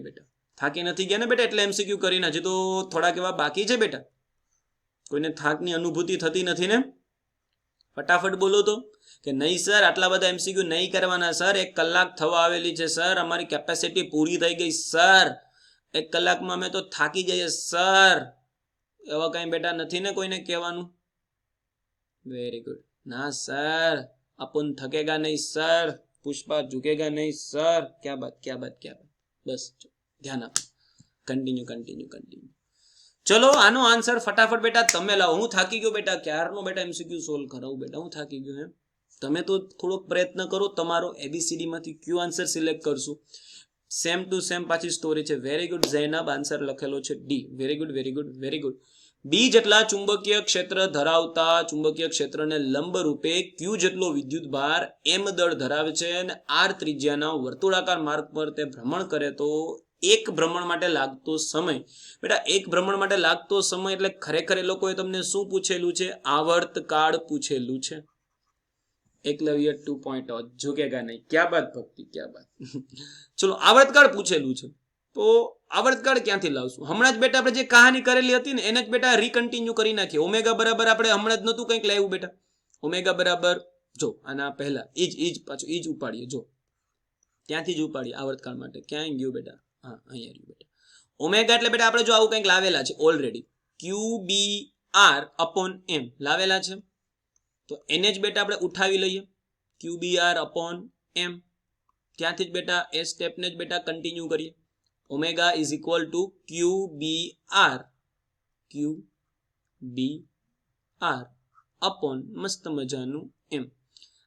બેટા. થાકી નથી ગયા ને બેટા? એટલે એમસીક્યુ કરીને હજી તો થોડાક એવા બાકી છે બેટા. કોઈને થાકની અનુભૂતિ થતી નથી ને? ફટાફટ બોલો તો કે નહીં સર આટલા બધા એમસીક્યુ નહીં કરવાના સર, 1 કલાક થવા આવેલી છે સર, અમારી કેપેસિટી પૂરી થઈ ગઈ સર, 1 કલાકમાં અમે તો થાકી જઈએ સર. એવા કઈ બેટા નથી ને કોઈને કહેવાનું? Very good. ના સર अपन थकेगा नहीं सर, पुष्पा झुकेगा नहीं सर. क्या बात. बस ધ્યાન આપો. કન્ટિન્યુ. ચલો આનો આન્સર ફટાફટ બેટા તમે લાવો. હું થાકી ગયો બેટા, ક્યારનો બેટા એમસીક્યુ સોલ્વ કરાવું બેટા, હું થાકી ગયો. એમ તમે તો થોડોક પ્રયત્ન કરો, તમારો એબીસીડી માંથી ક્યુ આન્સર સિલેક્ટ કરશું. સેમ ટુ સેમ પાછી સ્ટોરી છે. વેરી ગુડ ઝૈનબ, આન્સર લખેલો છે ડી. Very good. બી જેટલા ચુંબકીય ક્ષેત્ર ધરાવતા ચુંબકીય ક્ષેત્રને લંબ રૂપે ક્યુ જેટલો વિદ્યુત ભાર એમ દળ ધરાવે છે અને આર ત્રિજ્યાના વર્તુળાકાર માર્ગ પર તે ભ્રમણ કરે તો એક ભ્રમણ માટે લાગતો સમય બેટા, એક ભ્રમણ માટે લાગતો સમય એટલે ખરેખર એ લોકોએ તમને શું પૂછેલું છે? આવર્તકાળ પૂછેલું છે. એકલવ્ય 2.0 ઝુકેગા નહીં. ક્યાં બાત ભક્તિ, ક્યાં બાત. ચલો આવર્તકાળ પૂછેલું છે તો આવર્તકાળ ક્યાંથી લાવશું? હમણાં જ બેટા આપણે જે કહાની કરેલી હતી ને એને જ બેટા રીકન્ટિન્યુ કરી નાખીએ. ઓમેગા બરાબર આપણે હમણાં જ નતું કંઈક લાવ્યું બેટા. ઓમેગા બરાબર જો આના પહેલા ઈ જ ઉપાડીએ, જો ત્યાંથી જ ઉપાડીએ આવર્તકાળ માટે. ક્યાંય ગયું બેટા? હા, અહીંયા રહ્યું બેટા. ઓમેગા એટલે બેટા આપણે જો આવું કંઈક લાવેલા છે ઓલરેડી, QBR/M લાવેલા છે, તો એને જ બેટા આપણે ઉઠાવી લઈએ, QBR/M. ત્યાંથી જ બેટા એ સ્ટેપને જ બેટા કન્ટિન્યુ કરીએ. Omega is equal two QBR upon મસ્ત મજાનું M.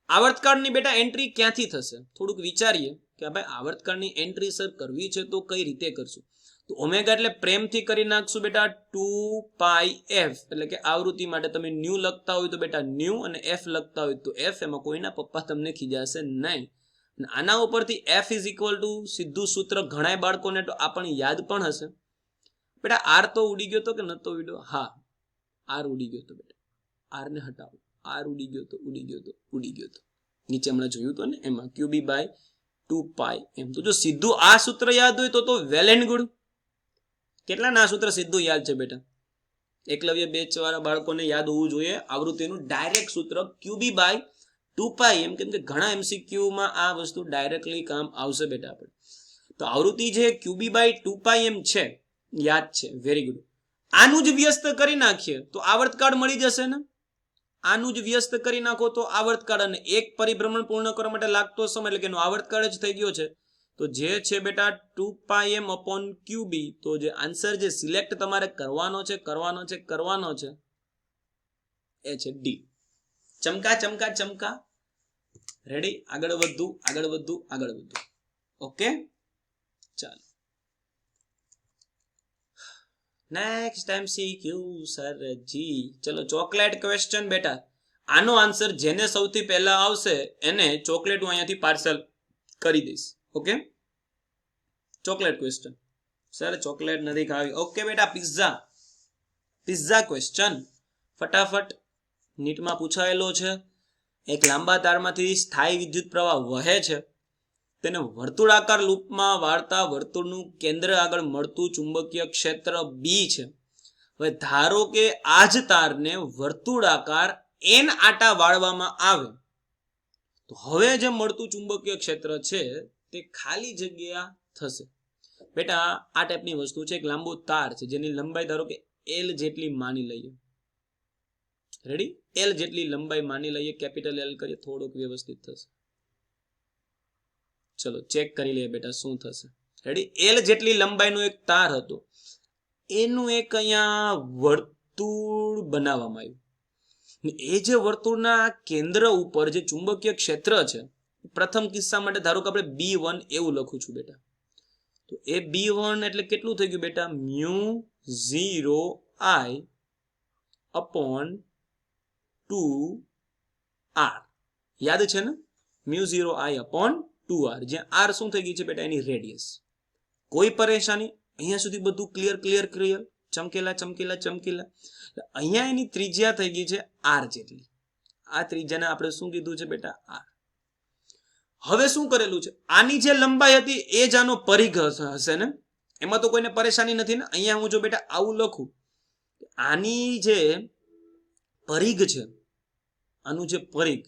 આવર્તકાળની બેટા એન્ટ્રી ક્યાંથી થશે? થોડુંક વિચારીએ કે ભાઈ આવર્તકાળની એન્ટ્રી સર કરવી છે તો કઈ રીતે કરશું? તો ઓમેગા એટલે પ્રેમથી કરી નાખશું બેટા 2πf, એટલે કે આવૃત્તિ માટે તમે ન્યુ લખતા હોય તો બેટા ન્યુ, અને f લખતા હોય તો f. એમાં કોઈના પપ્પા તમને ખીજાશે નહીં. આના ઉપરથી f ઇઝ ઇક્વલ ટુ સીધું સૂત્ર ઘણાય બાળકોને તો આ પણ યાદ પણ હશે બેટા. r તો ઉડી ગયો તો કે નતો ઉડ્યો? હા, r ઉડી ગયો તો બેટા. r ને હટાવો, r ઉડી ગયો તો નીચે હમણાં જોયું તો ને એમાં QB/2πm. તો જો સીધું આ સૂત્ર યાદ હોય તો વેલ એન્ડ ગુડ. કેટલા ના સૂત્ર સીધું યાદ છે બેટા? એકલવ્ય બેચ વાળા બાળકોને યાદ હોવું જોઈએ આવૃત્તિનું ડાયરેક્ટ સૂત્ર QB/2πm, કેમ કે ઘણા MCQ માં આ વસ્તુ ડાયરેક્ટલી કામ આવશે બેટા આપણે. તો આવૃત્તિ જે QB/2πm છે યાદ છે, વેરી ગુડ. આનું જ વ્યસ્ત કરી નાખીએ તો આવર્તકાળ મળી જશે ને. આનું જ વ્યસ્ત કરી નાખો તો આવર્તકાળ, અને એક પરિભ્રમણ પૂર્ણ કરવા માટે લાગતો સમય એટલે કે એનો આવર્તકાળ જ થઈ ગયો છે. તો જે છે બેટા 2πm/QB. તો જે આન્સર જે સિલેક્ટ તમારે કરવાનો છે એ છે ડી. ચમકા. રેડી? આગળ વધુ. ઓકે, ચાલો નેક્સ્ટ MCQ સરજી. ચલો ચોકલેટ ક્વેશ્ચન બેટા. આનો આન્સર જેને સૌથી પહેલા આવશે એને ચોકલેટ હું અહીંયાથી પાર્સલ કરી દઈશ. Okay, chocolate question. Sir chocolate નથી ખાવી. ઓકે બેટા, પિઝા ક્વેશ્ચન ફટાફટ નીટમાં પૂછાયેલો છે. એક લાંબા તારમાંથી સ્થાયી વિદ્યુત પ્રવાહ વહે છે, તેને વર્તુળાકાર લૂપમાં વાળતા વર્તુળનું કેન્દ્ર આગળ મળતું ચુંબકીય ક્ષેત્ર B છે. હવે ધારો કે આ જ તારને વર્તુળાકાર n આટા વાળવામાં આવે તો હવે જે મળતું ચુંબકીય ક્ષેત્ર છે તે ખાલી જગ્યા થશે. બેટા આ ટાઈપની વસ્તુ છે. એક લાંબો તાર છે જેની લંબાઈ ધારો કે L જેટલી માની લઈએ. રેડી? L જેટલી લંબાઈ માની લઈએ, કેપિટલ L કરીએ, થોડુંક વ્યવસ્થિત થશે. ચલો ચેક કરી લઈએ બેટા શું થશે. રેડી? L જેટલી લંબાઈનો એક તાર હતો, એનું એક અહીંયા વર્તુળ બનાવવામાં આવ્યું. એ જે વર્તુળના કેન્દ્ર ઉપર જે ચુંબકીય ક્ષેત્ર છે, પ્રથમ કિસ્સા માટે ધારો કે આપણે B1 એવું લખું છું બેટા. તો એ B1 એટલે કેટલું થઈ ગયું બેટા? μ0I/2r. યાદ છે ને? μ0I/2r, જ્યાં r શું થઈ ગઈ છે બેટા? એની રેડિયસ. કોઈ પરેશાની? અહીંયા સુધી બધું ક્લિયર. ચમકેલા. અહીંયા એની ત્રિજ્યા થઈ ગઈ છે r જેટલી. આ ત્રિજ્યાને આપણે શું કીધું છે બેટા? r. હવે શું કરેલું છે? આની જે લંબાઈ હતી એ જ આનો પરિઘ હશે ને? એમાં તો કોઈને પરેશાની નથી ને? અહીંયા હું જો બેટા આવું લખું, આની જે પરિઘ છે, આનું જે પરિઘ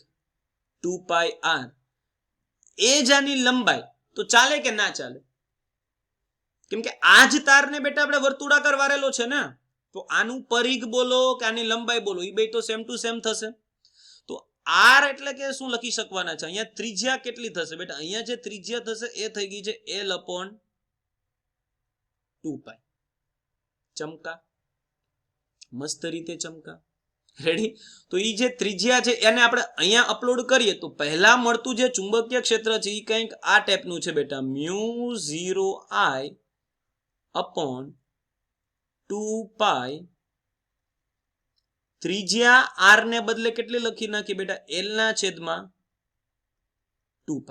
2πr, એ જ આની લંબાઈ, તો ચાલે કે ના ચાલે? કેમ કે આ જ તારને બેટા આપણે વર્તુળાકાર વારેલો છે ને, તો આનું પરિઘ બોલો કે આની લંબાઈ બોલો, એ બે તો સેમ ટુ સેમ થશે. તો r એટલે કે શું લખી શકવાના છે? અહીંયા ત્રિજ્યા કેટલી થશે બેટા? અહીંયા જે ત્રિજ્યા થશે એ થઈ ગઈ છે L/2π. ચમકા, મસ્ત રીતે ચમકા. રેડી? તો એ જે ત્રિજ્યા છે એને આપણે અહીંયા અપલોડ કરીએ તો પહેલા મળતું જે ચુંબકીય ક્ષેત્ર છે એ કંઈક આ ટાઈપનું છે બેટા, μ0I/2π. ત્રિજ્યા r ને બદલે કેટલી લખી નાખી બેટા? L/2π.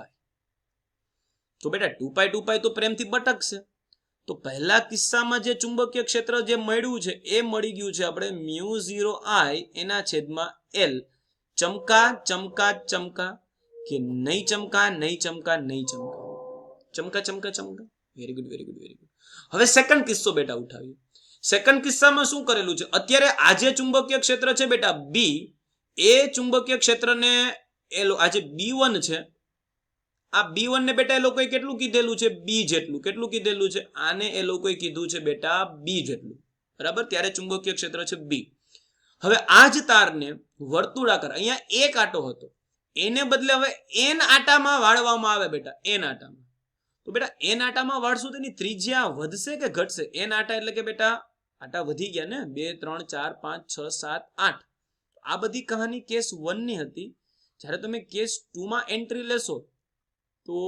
તો બેટા 2π તો પ્રેમથી બટકશે. તો પહેલા કિસ્સામાં જે ચુંબકીય ક્ષેત્ર જે મળ્યું છે એ મળી ગયું છે આપણે μ0I/L. ચમકા કે નહીં ચમકા? ચમકા. Very good. હવે સેકન્ડ કિસ્સો બેટા ઉઠાવીએ. સેકન્ડ કિસ્સામાં શું કરેલું છે? અત્યારે આ જે ચુંબકીય ક્ષેત્ર છે બેટા B, એ ચુંબકીય ક્ષેત્રને આ જે B1 છે, આ B1 ને બેટા એ લોકોએ કેટલું કીધેલું છે? B જેટલું. કેટલું કીધેલું છે? આને એ લોકોએ કીધું છે બેટા B જેટલું, બરાબર? ત્યારે ચુંબકીય ક્ષેત્ર છે B. હવે આ જ તારને વર્તુળાકાર, અહીંયા એક આટો હતો, એને બદલે હવે n આટામાં વાળવામાં આવે બેટા, n આટામાં. તો બેટા n આટામાં વાળશું તો એની ત્રિજ્યા વધશે કે ઘટશે? n આટા એટલે કે બેટા આટા વધી ગયા ને, 2 3 4 5 6 7 8. આ બધી કહાની કેસ 1 ની હતી. જ્યારે તમે કેસ 2 માં એન્ટ્રી લેશો તો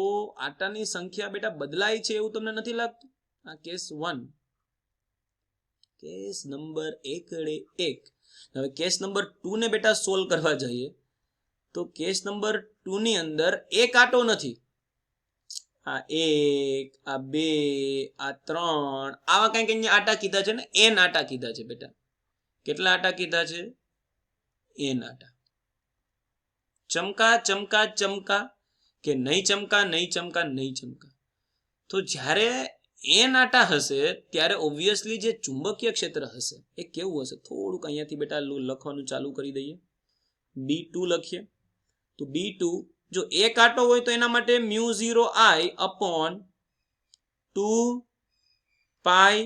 આટાની સંખ્યા બેટા બદલાય છે એવું તમને નથી લાગતું? આ કેસ 1, કેસ નંબર 1. હવે કેસ નંબર 2 ને બેટા સોલ્વ કરવા જઈએ તો કેસ નંબર 2 ની અંદર એક આટો નથી. આ 1, આ 2, આ 3, આવા કંઈક અહીંયા આટા કીધા છે ને, n આટા કીધા છે બેટા. કેટલા આટા કીધા છે? n આટા. ચમકા ચમકા ચમકા કે નહીં ચમકા, નહીં ચમકા, નહીં ચમકા. તો જ્યારે n આટા હશે ત્યારે ઓબ્વિયસલી જે ચુંબકીય ક્ષેત્ર હશે એ કેવું હશે? થોડુંક અહીંયાથી બેટા લખવાનું ચાલુ કરી દઈએ. B2 લખીએ તો B2 જો એક આટો હોય તો એના માટે μ0I upon 2 પાઈ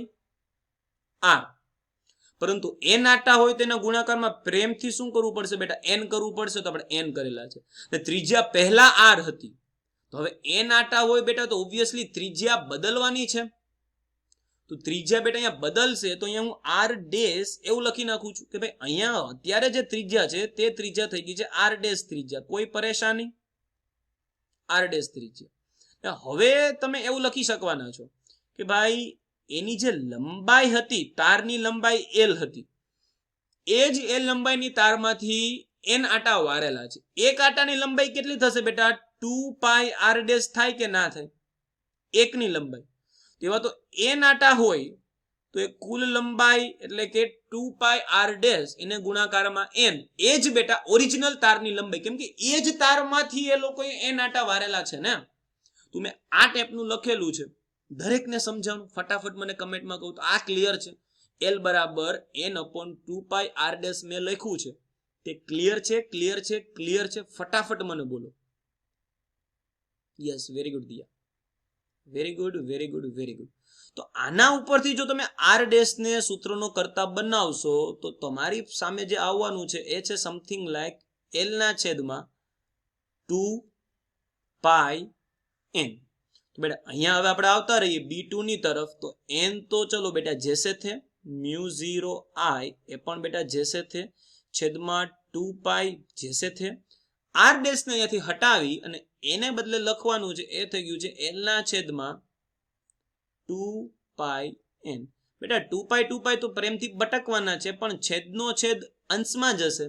r. પરંતુ n આટા હોય તેના ગુણાકારમાં પ્રેમથી શું કરવું પડશે બેટા? n કરવું પડશે. તો આપણે n કરેલા છે. ત્રિજ્યા પહેલા r હતી, તો હવે n આટા હોય બેટા તો ઓબ્વિયસલી ત્રિજ્યા બદલવાની છે. તો ત્રિજ્યા બેટા અહીંયા બદલશે તો અહીંયા હું r ડેશ એવું લખી નાખું છું કે ભાઈ અહીંયા અત્યારે જે ત્રિજ્યા છે તે ત્રિજ્યા થઈ ગઈ છે r ડેશ ત્રિજ્યા. કોઈ પરેશાની? r ડેશ ત્રિજ્યા. હવે તમે એવું લખી શકવાના છો કે ભાઈ એની જે લંબાઈ હતી, તારની લંબાઈ l હતી, એ જ l લંબાઈની તારમાંથી n આટા વારેલા છે. એક આટાની લંબાઈ કેટલી થશે બેટા? 2 પાઈ r ડેશ થાય કે ના થાય? એકની લંબાઈ. તેવા તો n આટા હોય તો એ કુલ લંબાઈ એટલે કે 2 પાઈ r ડેશ એને ગુણાકારમાં n, એ જ બેટા ઓરિજિનલ તારની લંબાઈ, કેમ કે એ જ તારમાંથી એ લોકોએ n આટા વારેલા છે ને. તો મેં આ ટાઈપનું લખેલું છે, દરેકને સમજાવવાનું. ફટાફટ મને કમેન્ટમાં કહું તો આ ક્લિયર છે? l બરાબર n upon 2 પાઈ r ડેશ મેં લખ્યું છે, તે ક્લિયર છે? ક્લિયર છે? ક્લિયર છે? ફટાફટ મને બોલો. Yes, very good Diya, very good, very good, very good. તો આના ઉપરથી જો તમે r ડેશ ને સૂત્રનો કરતા બનાવશો તો તમારી સામે જે આવવાનું છે એ છે સમથિંગ લાઈક l ના છેદમાં 2 પાઈ n. તો બેટા અહીંયા હવે આપણે આવતા રહીએ B2 ની તરફ. તો n તો ચલો બેટા જैसे थे, μ0I એ પણ બેટા જैसे थे, છેદમાં 2 પાઈ જैसे थे. r ડેશ ને અહીંયાથી હટાવી અને એને બદલે લખવાનું છે એ થઈ ગયું છે l ના છેદમાં 2 પાઈ n. બેટા 2 પાઈ તો પ્રેમથી બટકવાના છે, પણ છેદનો છેદ અંશમાં જશે.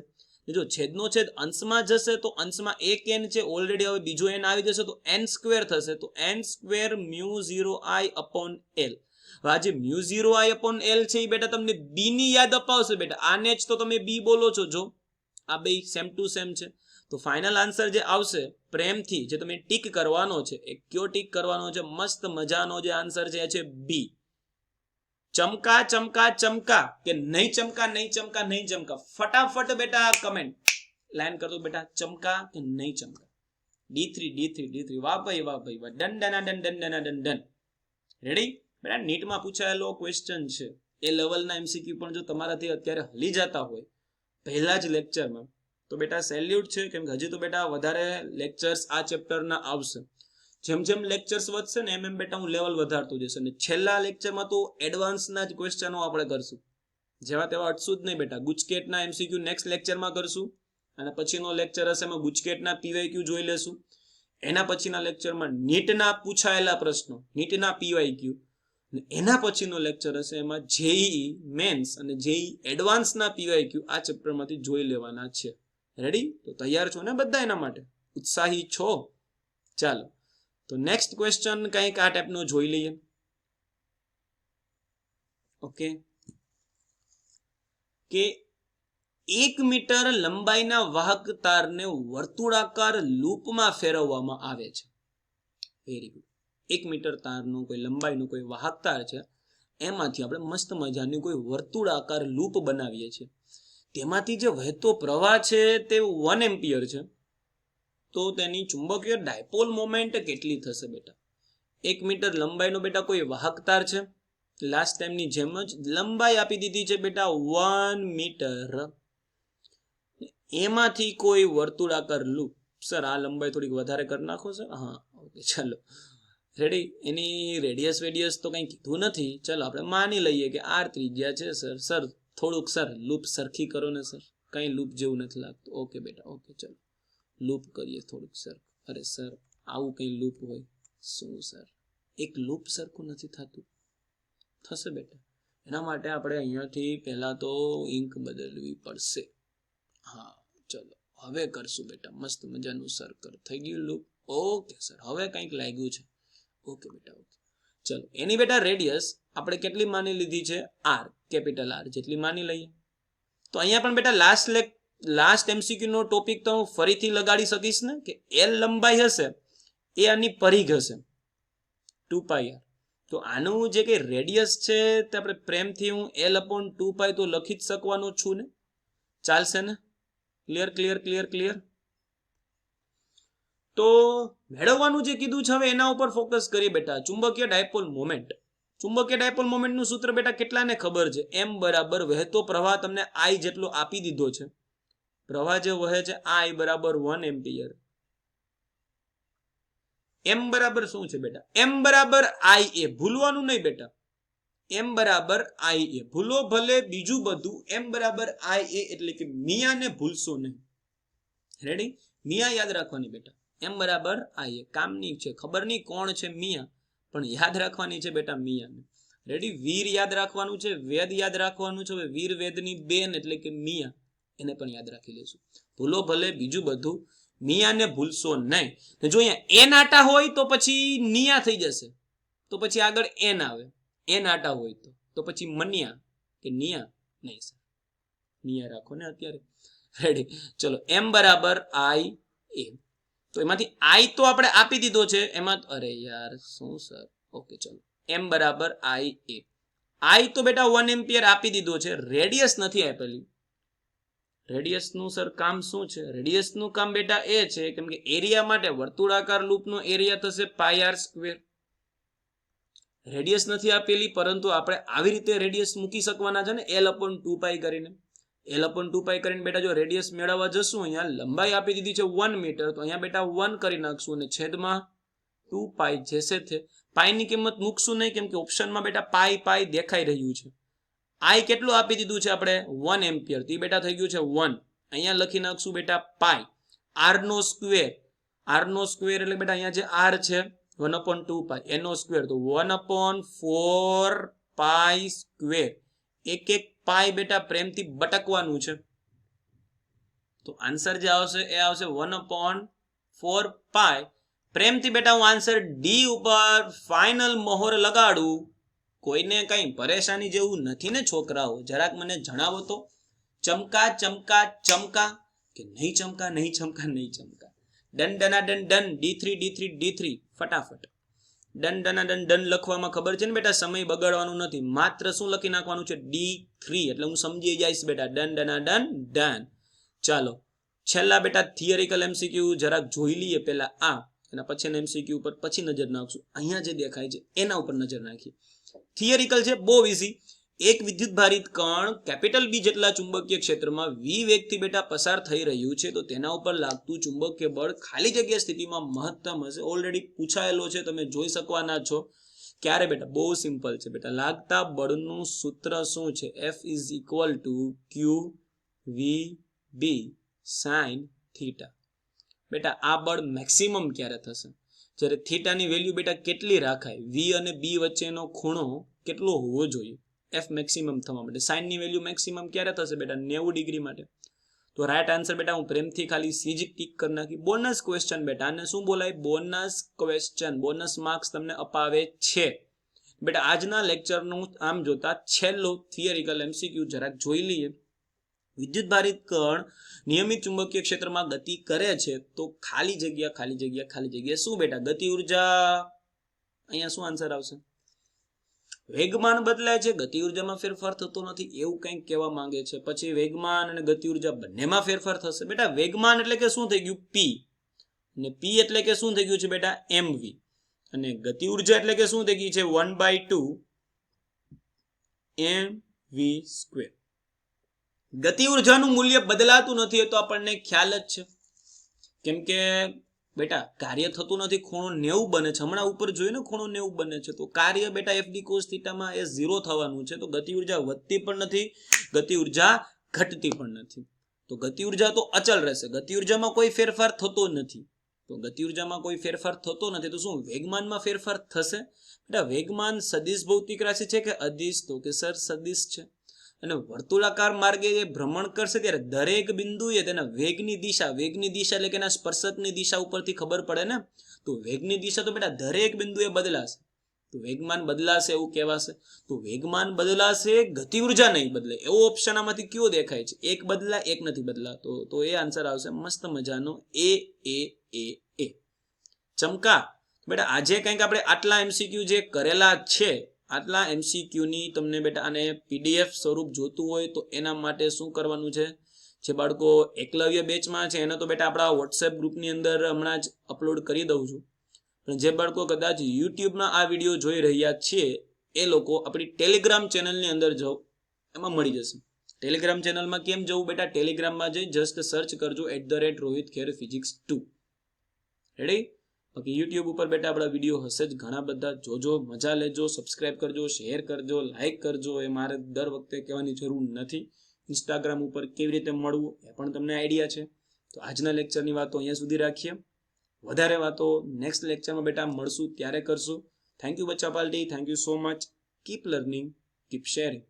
જો છેદનો છેદ અંશમાં જશે તો અંશમાં એક n છે ઓલરેડી, હવે બીજો n આવી જશે તો n સ્ક્વેર થશે. તો n square μ0I upon l. હવે આ જે μ0I upon l છે એ બેટા તમને b ની યાદ અપાવશે બેટા. આને જ તો તમે b બોલો છો. જો આ બે સેમ ટુ સેમ છે. તો ફાઇનલ આન્સર જે આવશે પ્રેમથી જે તમે ટીક કરવાનો છે એ કયો ટીક કરવાનો છે? મસ્ત મજાનો જે આન્સર છે એ છે B. ચમકા ચમકા ચમકા કે નહીં ચમકા, નહીં ચમકા, નહીં ચમકા. ફટાફટ બેટા કમેન્ટ લાઈન કરો બેટા. ચમકા કે નહીં ચમકા? D3. વાહ ભાઈ, વાહ ભાઈ, વાહ. Done done done done done done done. Ready બેટા? નીટમાં પૂછાયેલો ક્વેશ્ચન છે એ લેવલના MCQ પણ જો તમારાથી અત્યારે હલી જતા હોય પહેલા જ લેક્ચરમાં તો બેટા સેલ્યુટ છે, કેમ કે હજી તો બેટા વધારે લેક્ચર્સ આ ચેપ્ટરના આવશે. જેમ જેમ લેક્ચર્સ વધશે ને એમ બેટા હું લેવલ વધારતો જશે. અને છેલ્લા લેક્ચરમાં તો એડવાન્સના જ ક્વેશ્ચનો આપણે કરશું. જેવા તેવા અટશું જ નહીં બેટા. ગુજકેટના MCQ નેક્સ્ટ લેક્ચરમાં કરશું, અને પછીનો લેક્ચર હશે એમાં ગુજકેટના PYQ જોઈ લેશું. એના પછીના લેક્ચરમાં નીટના પૂછાયેલા પ્રશ્નો, નીટના PYQ, અને એના પછીનો લેક્ચર હશે એમાં JEE મેન્સ અને JEE એડવાન્સના PYQ આ ચેપ્ટરમાંથી જોઈ લેવાના છે. રેડી? તો તૈયાર છો ને બધા? એના માટે ઉત્સાહી છો? ચાલો તો નેક્સ્ટ ક્વેશ્ચન કંઈક આ ટાઈપનો જોઈ લઈએ. ઓકે, કે 1 મીટર લંબાઈના વાહક તારને વર્તુળાકાર લૂપમાં ફેરવવામાં આવે છે. Very good. 1 મીટર તારનો કોઈ લંબાઈનો કોઈ વાહક તાર છે, એમાંથી આપણે મસ્ત મજાની કોઈ વર્તુળાકાર લૂપ બનાવીએ છીએ. તેમાંથી જે વહેતો પ્રવાહ છે તે 1 એમ્પિયર છે, તો તેની ચુંબકીય ડાયપોલ મોમેન્ટ કેટલી થશે બેટા? 1 મીટર લંબાઈનો બેટા કોઈ વાહક તાર છે, લાસ્ટ ટાઈમની જેમ જ લંબાઈ આપી દીધી છે બેટા 1 મીટર. એમાંથી કોઈ વર્તુળાકાર લૂપ, સર આ લંબાઈ થોડીક વધારે કરી નાખો સર. હા ઓકે ચાલો રેડી. એની રેડિયસ તો કંઈ કીધું નથી. ચાલો આપણે માની લઈએ કે આર ત્રિજ્યા છે સર. સર થોડુંક સર લૂપ સરખી કરો ને સર, કંઈ લૂપ જેવું નથી લાગતું. ઓકે બેટા ઓકે ચાલો લૂપ કરીએ થોડુંક સર. અરે સર આવું કંઈ લૂપ હોય શું સર? એક લૂપ સરખું નથી થતું. થશે બેટા. એના માટે આપણે અહીંયાથી પહેલા તો ઇંક બદલવી પડશે. હા ચલો હવે કરશું બેટા. મસ્ત મજાનું સર્કલ થઈ ગયું લૂપ. ઓકે સર હવે કંઈક લાગ્યું છે. ઓકે બેટા ઓકે ચલો. એની બેટા રેડિયસ આપણે કેટલી માની લીધી છે? આર, કેપિટલ આર જેટલી માની લઈએ. તો અહીંયા પણ બેટા લાસ્ટ એમસીક્યુ નો ટોપિક તો હું ફરીથી લગાડી શકીશ ને કે એલ લંબાઈ હશે એ આની પરિઘ હશે 2πr. તો આનું જે કે રેડિયસ છે તે આપણે પ્રેમથી હું L/2π તો લખી જ શકવાનો છું ને. ચાલશે ને? ક્લિયર. તો મેળવવાનું જે કીધું છે હવે એના ઉપર ફોકસ કરીએ બેટા. ચુંબકીય ડાયપોલ મોમેન્ટ. ચુંબકીય ડાયપોલ મોમેન્ટનું સૂત્ર બેટા કેટલાને ખબર છે? m બરાબર વહેતો પ્રવાહ તમને I જેટલો આપી દીધો છે. પ્રવાહ જે વહે છે I બરાબર 1 એમ્પિયર. m બરાબર શું છે બેટા? m બરાબર IA. ભૂલવાનું નહીં બેટા. m બરાબર IA. ભૂલો ભલે બીજું બધું. m બરાબર IA એટલે કે મિયાને ભૂલશો નહીં. રેડી? મિયા યાદ રાખવાની બેટા. m બરાબર IA. કામની છે, ખબર નહીં કોણ છે મિયા, પણ યાદ રાખવાની છે બેટા મિયાને. રેડી? વીર યાદ રાખવાનું છે, વેદ યાદ રાખવાનું છે. હવે વીર વેદની બેન એટલે કે મિયા, એને પણ યાદ રાખી લેશું. ભૂલો ભલે બીજું બધું, મિયાને ભૂલશો નહીં. જો અહીંયા એન આટા હોય તો પછી નિયા થઈ જશે, તો પછી આગળ એન આવે. એન આટા હોય તો પછી મનિયા કે નિયા નહીં સર, નિયા રાખો ને અત્યારે. રેડી? ચલો m બરાબર IA. તો એમાંથી I તો આપણે આપી દીધો છે એમાં. અરે યાર શું સર? ઓકે ચલો m બરાબર IA. I તો બેટા 1 એમ્પિયર આપી દીધો છે. રેડિયસ નથી આપેલી. રેડિયસનું સર કામ શું છે? રેડિયસનું કામ બેટા એ છે કેમ કે એરિયા માટે વર્તુળાકાર લૂપનો એરિયા થશે πr². રેડિયસ નથી આપેલી પરંતુ આપણે આવી રીતે રેડિયસ મૂકી શકવાના છે ને L/2π કરીને. L/2π કરીને બેટા જો રેડિયસ મેળવવા જશું, અહીંયા લંબાઈ આપી દીધી છે 1 મીટર, તો અહીંયા બેટા 1 કરી નાખશું અને છેદમાં 2π જેસે છે. પાઈની કિંમત મૂકશું નહીં કેમ કે ઓપ્શનમાં બેટા પાઈ દેખાઈ રહ્યું છે. I કેટલું આપી દીધું છે આપણે? 1 એમ્પિયર. તો બેટા થઈ ગયું છે 1. અહીંયા લખી નાખશું બેટા પાઈ. r નો સ્ક્વેર. r નો સ્ક્વેર એટલે બેટા અહીંયા જે r છે 1/2π એનો સ્ક્વેર તો 1/4π². એક પાઈ બેટા પ્રેમથી બટકવાનું છે. તો આન્સર જે આવશે એ આવશે 1/4π. પ્રેમથી બેટા હું આન્સર ડી ઉપર ફાઇનલ મોહર લગાડું. કોઈને કઈ પરેશાની જેવું નથી ને છોકરાઓ? જરાક મને જણાવો તો. ચમકા કે નહીં ચમકા? ડન D3 ફટાફટ ડન લખવામાં ખબર છે ને બેટા, સમય બગાડવાનું નથી. માત્ર શું લખી નાખવાનું છે? D3 એટલે હું સમજી જઈશ બેટા. ડન. ચાલો છેલ્લા બેટા થિયરિકલ MCQ જરાક જોઈ લઈએ પહેલા આ, અને પછી MCQ ઉપર પછી નજર નાખશું. અહીંયા જે દેખાય છે એના ઉપર નજર નાખીએ. થિયરિકલ છે, બહુ ઈઝી. એક વિદ્યુત ભારિત કણ કેપિટલ B જેટલા ચુંબકીય ક્ષેત્રમાં v વેગથી બેટા પસાર થઈ રહ્યું છે, તો તેના ઉપર લાગતું ચુંબકીય બળ ખાલી જગ્યા સ્થિતિમાં મહત્તમ હશે. ઓલરેડી પૂછાયેલો છે, તમે જોઈ શકવાના છો. ક્યારે બેટા? બહુ સિમ્પલ છે બેટા. લાગતા બળનું સૂત્ર શું છે? F = QVB sin θ. બેટા આ બળ મેક્સિમમ ક્યારે થશે? જ્યારે થીટાની વેલ્યુ બેટા કેટલી રાખાય? v અને b વચ્ચેનો ખૂણો કેટલો હોવો જોઈએ F મેક્સિમમ થવા માટે? સાઇન ની વેલ્યુ મેક્સિમમ ક્યારે થશે બેટા? 90 ડિગ્રી માટે. તો રાઈટ આન્સર બેટા હું પ્રેમથી ખાલી સીજ ટીક કરી નાખી. બોનસ ક્વેશ્ચન બેટા, આને શું બોલાય? Bonus question. બોનસ માર્ક્સ તમને અપાવે છે બેટા. આજના લેક્ચરનું આમ જોતા છેલ્લો થિયરિકલ MCQ જરાક જોઈ લઈએ. વિદ્યુત ભારિત કણ નિયમિત ચુંબકીય ક્ષેત્રમાં ગતિ કરે છે, તો ખાલી જગ્યા શું બેટા? ગતિ ઉર્જા. અહીંયા શું આન્સર આવશે? વેગમાન બદલાય છે, ગતિ ઉર્જામાં ફેરફાર થતો નથી, એવું કંઈક કહેવા માંગે છે. પછી વેગમાન અને ગતિ ઉર્જા બંનેમાં ફેરફાર થશે બેટા. વેગમાન એટલે કે શું થઈ ગયું? P. અને P એટલે કે શું થઈ ગયું છે બેટા mv અને ગતિ ઉર્જા એટલે કે શું થઈ ગઈ છે 1/2 mv². ગતિ ઉર્જાનું મૂલ્ય બદલાતું નથી એ તો આપણને ખ્યાલ જ છે, કેમ કે બેટા કાર્ય થતું નથી, ખૂણો 90 બને છે. હમણાં ઉપર જોયું ને ખૂણો 90 બને છે, તો કાર્ય બેટા FD cos θ માં એ 0 થવાનું છે. તો ગતિ ઉર્જા વધતી પણ નથી, ગતિ ઉર્જા ઘટતી પણ નથી. તો ગતિ ઉર્જા તો અચલ રહેશે, ગતિ ઉર્જામાં કોઈ ફેરફાર થતો નથી. તો ગતિ ઉર્જામાં કોઈ ફેરફાર થતો નથી તો શું વેગમાનમાં ફેરફાર થશે? બેટા વેગમાન સદિશ ભૌતિક રાશિ છે કે અદિશ? તો કે સર સદિશ છે. અને વર્તુળાકાર માર્ગે જે ભ્રમણ કરશે ત્યારે દરેક બિંદુએ તેના વેગની દિશા એટલે કે એના સ્પર્શકની દિશા ઉપરથી ખબર પડે ને. તો વેગની દિશા તો બેટા દરેક બિંદુએ બદલાશે, તો વેગમાન બદલાશે એવું કહેવાશે. તો વેગમાન બદલાશે, ગતિ ઉર્જા નહીં બદલે, એવો ઓપ્શન આમાંથી કયો દેખાય છે? એક બદલાય, એક નથી બદલાતો. તો એ આન્સર આવશે મસ્ત મજાનો એ. ચમકા બેટા આજે કંઈક આપણે આટલા MCQ જે કરેલા છે, આટલા MCQ ની તમને બેટા આને PDF સ્વરૂપ જોતું હોય તો એના માટે શું કરવાનું છે? જે બાળકો એકલવ્ય બેચમાં છે એને તો બેટા આપણા WhatsApp ગ્રુપની અંદર હમણાં જ અપલોડ કરી દઉં છું. પણ જે બાળકો કદાચ યુટ્યુબના આ વિડીયો જોઈ રહ્યા છે એ લોકો આપણી ટેલિગ્રામ ચેનલની અંદર જાઓ, એમાં મળી જશે. ટેલિગ્રામ ચેનલમાં કેમ જવું બેટા? ટેલિગ્રામમાં જઈ જસ્ટ સર્ચ કરજો @RohitKher-Physics2. રેડી? બાકી યુટ્યુબ ઉપર બેટા આપણા વિડીયો હશે જ ઘણા બધા, જોજો, મજા લેજો, સબસ્ક્રાઇબ કરજો, શેર કરજો, લાઈક કરજો. એ મારે દર વખતે કહેવાની જરૂર નથી. ઇન્સ્ટાગ્રામ ઉપર કેવી રીતે મળવું એ પણ તમને આઈડિયા છે. તો આજના લેક્ચરની વાતો અહીંયા સુધી રાખીએ. વધારે વાતો નેક્સ્ટ લેક્ચરમાં બેટા મળશું ત્યારે કરશું. થેન્ક યુ બચ્ચા party, thank you so much. Keep learning, keep sharing.